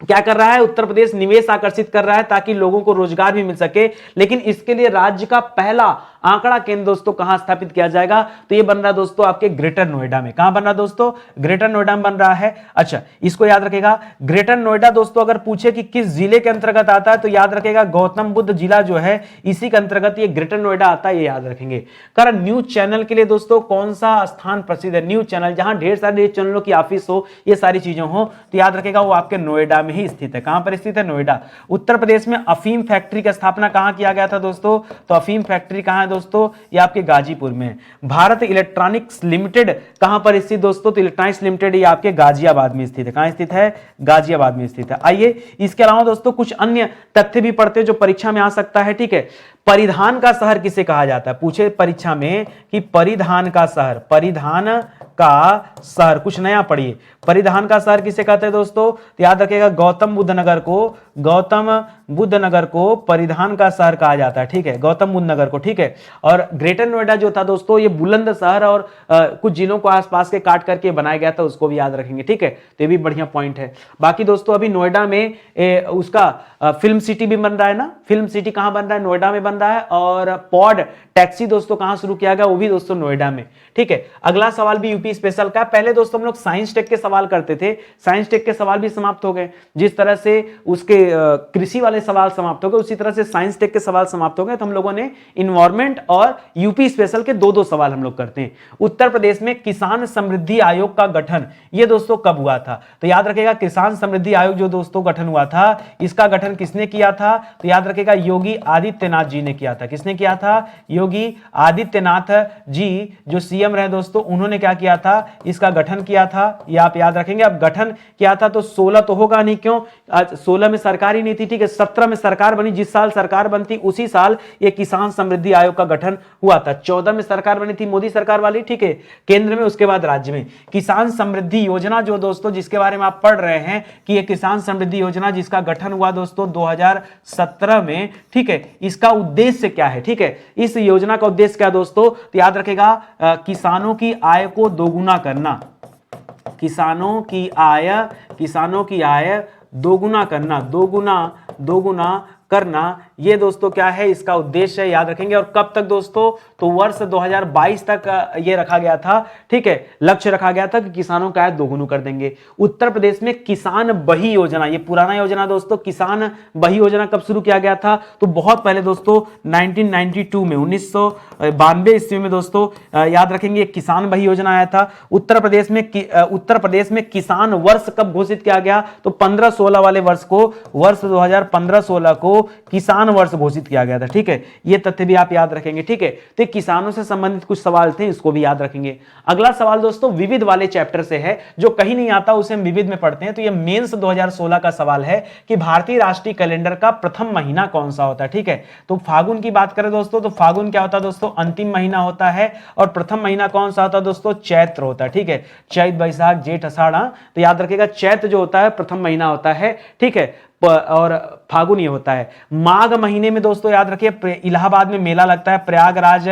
क्या कर रहा है उत्तर प्रदेश, निवेश आकर्षित कर रहा है ताकि लोगों को रोजगार भी मिल सके। लेकिन इसके लिए राज्य का पहला आंकड़ा केंद्र दोस्तों कहां स्थापित किया जाएगा, तो ये बन रहा है दोस्तों आपके ग्रेटर नोएडा में। कहां बन रहा दोस्तों, ग्रेटर नोएडा में बन रहा है। अच्छा, इसको याद रखेगा, ग्रेटर नोएडा दोस्तों अगर पूछे कि किस जिले के अंतर्गत आता है तो याद रखेगा गौतम बुद्ध जिला जो है इसी के अंतर्गत ये ग्रेटर नोएडा आता है, ये याद रखेंगे। कारण न्यूज चैनल के लिए दोस्तों कौन सा स्थान प्रसिद्ध है, न्यूज चैनल, जहां ढेर सारे न्यूज चैनलों की ऑफिस हो, ये सारी चीजें हो, तो याद रखेगा वो आपके नोएडा में ही स्थित है। कहां पर स्थित है, नोएडा। उत्तर प्रदेश में अफीम फैक्ट्री की स्थापना कहां किया गया था दोस्तों, तो अफीम फैक्ट्री कहां है दोस्तों, ये आपके गाजीपुर में। भारत इलेक्ट्रॉनिक्स लिमिटेड कहां पर स्थित दोस्तों, तो इलेक्ट्रॉनिक्स लिमिटेड ये आपके गाजियाबाद में स्थित है। कहां स्थित है, गाजियाबाद में स्थित है। आइए इसके अलावा दोस्तों कुछ अन्य तथ्य भी पढ़ते जो परीक्षा में आ सकता है, ठीक है। परिधान का शहर किसे कहा जाता है, पूछे परीक्षा में कि परिधान का शहर, कुछ नया पढ़िए, परिधान का शहर किसे कहते हैं दोस्तों, तो याद रखिएगा गौतम बुद्ध नगर को परिधान का शहर कहा जाता है, ठीक है, गौतम बुद्ध नगर को, ठीक है। और ग्रेटर नोएडा जो था दोस्तों ये बुलंद शहर और कुछ जिलों को आसपास के काट करके बनाया गया था, उसको भी याद रखेंगे, ठीक है। तो ये भी बढ़िया पॉइंट है। बाकी दोस्तों अभी नोएडा में उसका फिल्म सिटी भी बन रहा है ना, फिल्म सिटी कहां बन रहा है, नोएडा में बन रहा है। और पॉड टैक्सी दोस्तों कहां शुरू किया गया, वो भी दोस्तों नोएडा में, ठीक है। अगला सवाल भी यूपी स्पेशल का। पहले दोस्तों हम लोग साइंस टेक के सवाल करते थे, साइंस टेक के सवाल भी समाप्त हो गए। जिस तरह से उसके कृषि वाले सवाल समाप्त हो गए, उसी तरह से साइंस टेक के सवाल समाप्त हो गए। तो हम लोगों ने इन्वायरमेंट और यूपी स्पेशल के दो सवाल हम लोग करते हैं। उत्तर प्रदेश में किसान समृद्धि आयोग का गठन ये दोस्तों कब हुआ था, तो याद रखेगा किसान समृद्धि आयोग जो दोस्तों गठन हुआ था, इसका गठन किसने किया था, तो याद रखेगा योगी आदित्यनाथ जी ने किया था। किसने किया था, योगी आदित्यनाथ जी जो सीएम रहे दोस्तों, उन्होंने क्या किया था, इसका गठन किया था। ये आप याद रखेंगे। अब गठन किया था तो 16 तो होगा नहीं, क्यों, 16 में सरकार ही नहीं थी, ठीक है। 17 में सरकार बनी, जिस साल सरकार बनती उसी साल ये किसान समृद्धि आयोग का गठन हुआ था। 14 में सरकार बनी थी मोदी सरकार वाली, ठीक है, केंद्र में, उसके बाद राज्य में। किसान समृद्धि योजना जो दोस्तों जिसके बारे में आप पढ़ रहे हैं कि ये किसान समृद्धि योजना जिसका गठन हुआ दोस्तों 2017 में, ठीक है, इसका उद्देश्य क्या है, ठीक है, इस योजना का उद्देश्य क्या दोस्तों, तो याद रखेगा किसानों की आय को दोगुना करना, किसानों की आय दोगुना करना, दोगुना करना, ये दोस्तों क्या है, इसका उद्देश्य है, याद रखेंगे। और कब तक दोस्तों, तो वर्ष 2022 तक ये रखा गया था, ठीक है, लक्ष्य रखा गया था कि किसानों का आय दोगुना कर देंगे। उत्तर प्रदेश में किसान बही योजना, ये पुराना योजना दोस्तों, किसान बही योजना कब शुरू किया गया था, तो बहुत पहले दोस्तों 1992 में, 1992 ईस्वी में दोस्तों, याद रखेंगे, किसान बही योजना आया था। उत्तर प्रदेश में किसान वर्ष कब घोषित किया गया, तो 15-16 वाले वर्ष को, वर्ष 2015-16 को किसान वर्ष घोषित किया गया था, ठीक है। ये तथ्य भी आप याद रखेंगे, ठीक है। तो किसानों से संबंधित कुछ सवाल थे, इसको भी याद रखेंगे। अगला सवाल दोस्तों विविध वाले चैप्टर से है, जो कहीं नहीं आता उसे हम विविध में पढ़ते हैं। तो ये मेंस 2016 का सवाल है कि भारतीय राष्ट्रीय कैलेंडर का प्रथम महीना कौन सा होता है, ठीक है। तो फागुन की बात करें दोस्तों, तो फागुन क्या होता है दोस्तों, अंतिम महीना होता है। और प्रथम महीना कौन सा होता है दोस्तों, चैत्र होता है, ठीक है। चैत, बैसाख, जेठ, आषाढ़, तो याद रखिएगा चैत्र जो होता है प्रथम महीना होता है, ठीक है, और फागुन ये होता है। माघ महीने में दोस्तों याद रखिए इलाहाबाद में मेला लगता है, प्रयागराज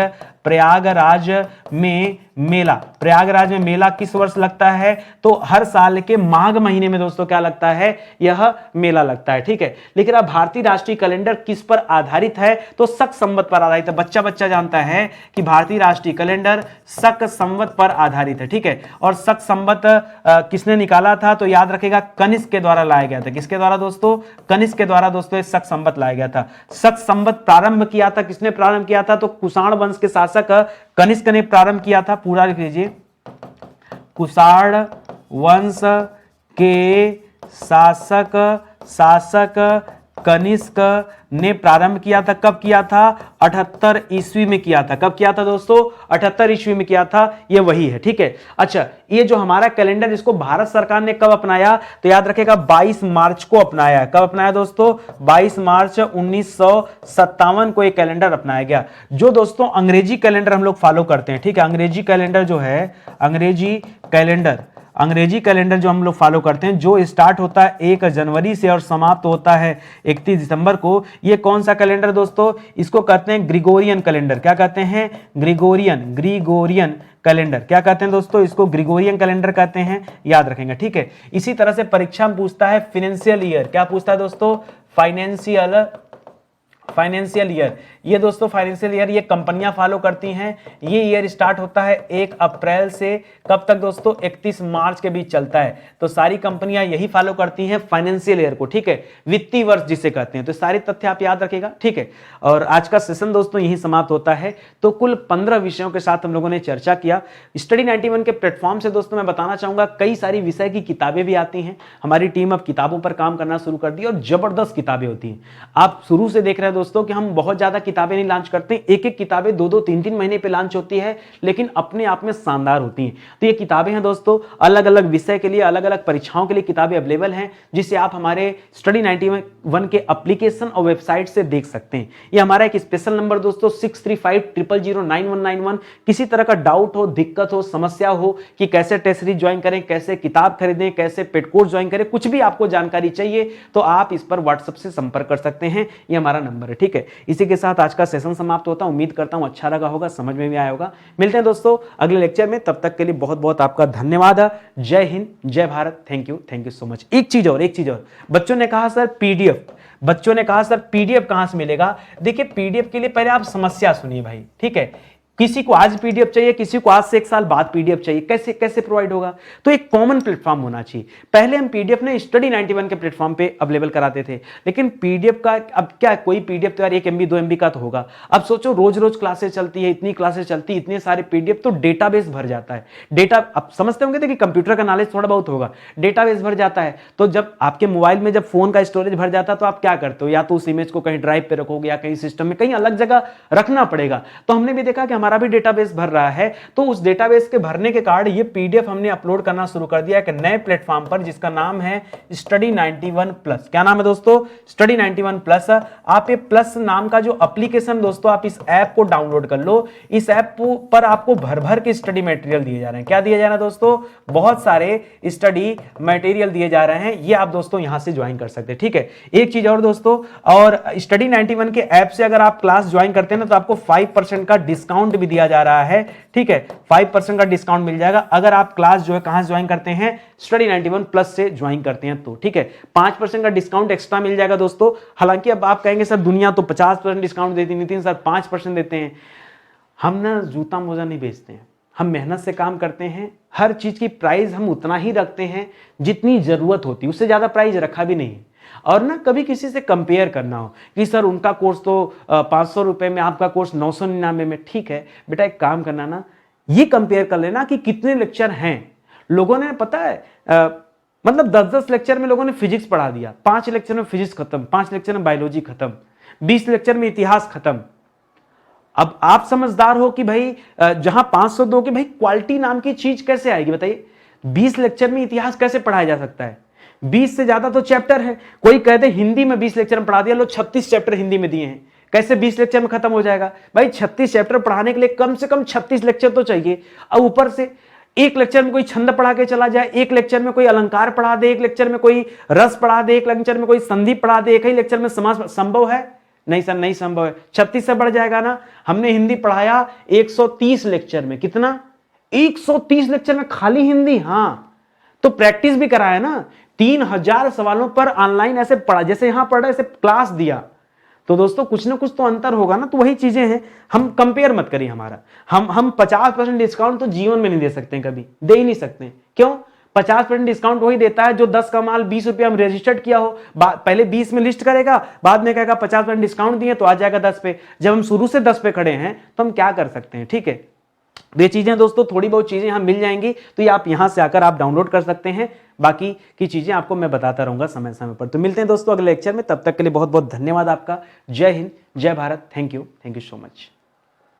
में मेला किस वर्ष लगता है, तो हर साल के माघ महीने में दोस्तों क्या लगता है, यह मेला लगता है, ठीक है। लेकिन अब भारतीय राष्ट्रीय कैलेंडर किस पर आधारित है, तो शक संवत पर आधारित है। बच्चा जानता है कि भारतीय राष्ट्रीय कैलेंडर शक संवत पर आधारित है, ठीक है। और शक संवत किसने निकाला था, तो याद रखेगा कनिष्क के द्वारा लाया गया था। किसके द्वारा दोस्तों, कनिष्क के द्वारा दोस्तों शक संवत लाया गया था। शक संवत प्रारंभ किया था, किसने प्रारंभ किया था, तो कुषाण वंश के शासक कनिष्क ने प्रारंभ किया था। पूरा लिख लीजिए, कुषाण वंश के शासक कनिष्क ने प्रारंभ किया था। कब किया था, 78 ईस्वी में किया था। कब किया था दोस्तों, 78 ईस्वी में किया था, ये वही है, ठीक है। अच्छा, ये जो हमारा कैलेंडर, इसको भारत सरकार ने कब अपनाया, तो याद रखेगा 22 मार्च को अपनाया। कब अपनाया दोस्तों, 22 मार्च 1957 को ये कैलेंडर अपनाया गया। जो दोस्तों अंग्रेजी कैलेंडर हम लोग फॉलो करते हैं, ठीक है, अंग्रेजी कैलेंडर जो है, अंग्रेजी कैलेंडर जो हम लोग फॉलो करते हैं, जो स्टार्ट होता है 1 जनवरी से और समाप्त होता है 31 दिसंबर को, ये कौन सा कैलेंडर दोस्तों, इसको कहते हैं ग्रिगोरियन कैलेंडर। क्या कहते हैं, ग्रिगोरियन कैलेंडर। क्या कहते हैं दोस्तों, इसको ग्रिगोरियन कैलेंडर कहते हैं, याद रखेंगे, ठीक है। इसी तरह से परीक्षा में पूछता है फाइनेंशियल ईयर। क्या पूछता है दोस्तों, फाइनेंशियल ईयर। ये दोस्तों फाइनेंशियल ईयर ये कंपनियां फॉलो करती हैं। ये ईयर स्टार्ट होता है 1 अप्रैल से कब तक दोस्तों, 31 मार्च के बीच चलता है। तो सारी कंपनियां यही फॉलो करती हैं फाइनेंशियल ईयर को, ठीक है, वित्तीय वर्ष जिसे कहते हैं। तो सारे तथ्य आप याद रखेगा, ठीक है। और आज का सेशन दोस्तों यही समाप्त होता है। तो कुल 15 विषयों के साथ हम लोगों ने चर्चा किया। स्टडी 91 के प्लेटफॉर्म से दोस्तों मैं बताना चाहूंगा, कई सारी विषय की किताबें भी आती हैं। हमारी टीम अब किताबों पर काम करना शुरू कर दी और जबरदस्त किताबें होती हैं। आप शुरू से देख रहे हैं दोस्तों कि हम बहुत ज्यादा किताबें नहीं लॉन्च करते, एक किताबें 2-2, 3-3 महीने पे लॉन्च होती है, लेकिन अपने आप में शानदार होती हैं। तो ये किताबें हैं दोस्तों, अलग अलग विषय के लिए, अलग अलग परीक्षाओं के लिए किताबें अवेलेबल हैं, जिसे आप हमारे स्टडी 91 के एप्लीकेशन और वेबसाइट से देख सकते हैं। ये हमारा एक स्पेशल नंबर दोस्तों 6350091191। किसी तरह का डाउट हो, दिक्कत हो, समस्या हो कि कैसे टेस्ट सीरीज ज्वाइन करें, कैसे किताब खरीदें, कैसे पेड कोर्स ज्वाइन करें, कुछ भी आपको जानकारी चाहिए तो आप इस पर व्हाट्सएप से संपर्क कर सकते हैं। ये हमारा नंबर है, ठीक है। इसी के साथ आज का सेशन समाप्त होता है। उम्मीद करता हूं अच्छा लगा होगा, समझ में भी आया होगा। मिलते हैं दोस्तों अगले लेक्चर में, तब तक के लिए बहुत बहुत आपका धन्यवाद। जय हिंद, जय Bharat, thank you so much. एक चीज और, बच्चों ने कहा सर पीडीएफ कहां से मिलेगा। देखिए पीडीएफ के लिए पहले आप समस्या सुनिए भाई, ठीक है। किसी को आज पीडीएफ चाहिए, किसी को आज से 1 साल बाद पीडीएफ चाहिए, कैसे प्रोवाइड होगा। तो एक कॉमन प्लेटफॉर्म होना चाहिए। पहले हम पीडीएफ ने स्टडी 91 के प्लेटफॉर्म पे अवेलेबल कराते थे, लेकिन पीडीएफ का अब क्या, कोई पीडीएफ तो यार 1 MB 2 MB का तो होगा। अब सोचो रोज क्लासेस चलती है, इतनी क्लासेस चलती है, इतने सारे पीडीएफ, तो डेटाबेस भर जाता है। डेटा आप समझते होंगे कि कंप्यूटर का नॉलेज थोड़ा बहुत होगा, डेटाबेस भर जाता है। तो जब आपके मोबाइल में जब फोन का स्टोरेज भर जाता है तो आप क्या करते हो, या तो उस इमेज को कहीं ड्राइव पे रखोगे या कहीं सिस्टम में कहीं अलग जगह रखना पड़ेगा। तो हमने भी देखा कि हमारा भी डेटाबेस भर रहा है, तो उस डेटाबेस के भरने के कारण ये पीडीएफ हमने अपलोड करना शुरू कर दिया एक नए प्लेटफॉर्म पर, जिसका नाम है स्टडी 91 प्लस। क्या नाम है दोस्तों, स्टडी 91 प्लस। आप ये प्लस नाम का जो एप्लीकेशन दोस्तों, आप इस ऐप को डाउनलोड कर लो। इस ऐप पर आपको भर के स्टडी मटेरियल दिए जा रहे हैं। क्या दिए जा रहे हैं दोस्तों, बहुत सारे स्टडी मटेरियल दिए जा रहे हैं। ये आप दोस्तों यहां से ज्वाइन कर सकते हैं, ठीक है। एक चीज और दोस्तों, और स्टडी 91 के ऐप से अगर आप क्लास ज्वाइन करते हैं ना, तो आपको 5% का डिस्काउंट भी दिया जा रहा है, ठीक है, 5% का डिस्काउंट मिल जाएगा अगर आप क्लास जो है कहां से ज्वाइन करते हैं, स्टडी 91 प्लस से ज्वाइन करते हैं तो, ठीक है। 5% का डिस्काउंट एक्स्ट्रा मिल जाएगा दोस्तों। हालांकि अब आप कहेंगे सर दुनिया तो 50% डिस्काउंट देती, नितिन सर 5% देते हैं। हम ना जूता मोजा नहीं बेचते हैं, हम मेहनत से काम करते हैं, हर चीज की प्राइस हम उतना ही रखते हैं जितनी जरूरत होती है, उससे ज्यादा प्राइस रखा भी नहीं। और ना कभी किसी से कंपेयर करना हो कि सर उनका कोर्स तो 500 रुपए में, आपका कोर्स 999 में, ठीक है बेटा एक काम करना ना, ये कंपेयर कर लेना कि कितने लेक्चर हैं। लोगों ने पता है मतलब 10-10 लेक्चर में लोगों ने फिजिक्स पढ़ा दिया, 5 लेक्चर में फिजिक्स खत्म, 5 लेक्चर में बायोलॉजी खत्म, 20 लेक्चर में इतिहास खत्म। अब आप समझदार हो कि भाई जहां 500 दोगे भाई क्वालिटी नाम की चीज कैसे आएगी बताइए। 20 लेक्चर में इतिहास कैसे पढ़ाया जा सकता है, 20 से ज्यादा तो चैप्टर है। कोई कहते हिंदी में 20 लेक्चर में पढ़ा दिया, लो 36 चैप्टर हिंदी में दिए हैं, कैसे 20 लेक्चर में खत्म हो जाएगा भाई। 36 चैप्टर पढ़ाने के लिए कम से कम 36 लेक्चर तो चाहिए। और ऊपर से एक लेक्चर में कोई छंद पढ़ा के चला जाए, एक लेक्चर में कोई अलंकार पढ़ा दे, एक लेक्चर में कोई रस पढ़ा दे, एक लेक्चर में कोई संधि पढ़ा दे, एक ही लेक्चर में समास, संभव है? नहीं सर नहीं संभव है। 36 से बढ़ जाएगा ना। हमने हिंदी पढ़ाया 130 लेक्चर में, कितना 130 लेक्चर में खाली हिंदी, हाँ तो प्रैक्टिस भी कराया ना, 3000 सवालों पर ऑनलाइन ऐसे पढ़ा, जैसे यहां पढ़ा ऐसे क्लास दिया। तो दोस्तों कुछ ना कुछ तो अंतर होगा ना, तो वही चीजें हैं, हम कंपेयर मत करिए हमारा। हम 50% डिस्काउंट तो जीवन में नहीं दे सकते, कभी दे ही नहीं सकते। क्यों? 50% डिस्काउंट वही देता है जो 10 का माल 20 रुपया हम रजिस्टर्ड किया हो, पहले 20 में लिस्ट करेगा, बाद में कहेगा 50% डिस्काउंट दिए तो आ जाएगा 10 पे। जब हम शुरू से 10 पे खड़े हैं तो हम क्या कर सकते हैं, ठीक है। ये चीजें दोस्तों थोड़ी बहुत चीजें यहां मिल जाएंगी, तो ये आप यहां से आकर आप डाउनलोड कर सकते हैं। बाकी की चीजें आपको मैं बताता रहूंगा समय समय पर। तो मिलते हैं दोस्तों अगले लेक्चर में, तब तक के लिए बहुत बहुत धन्यवाद आपका। जय हिंद, जय Bharat, thank you so much.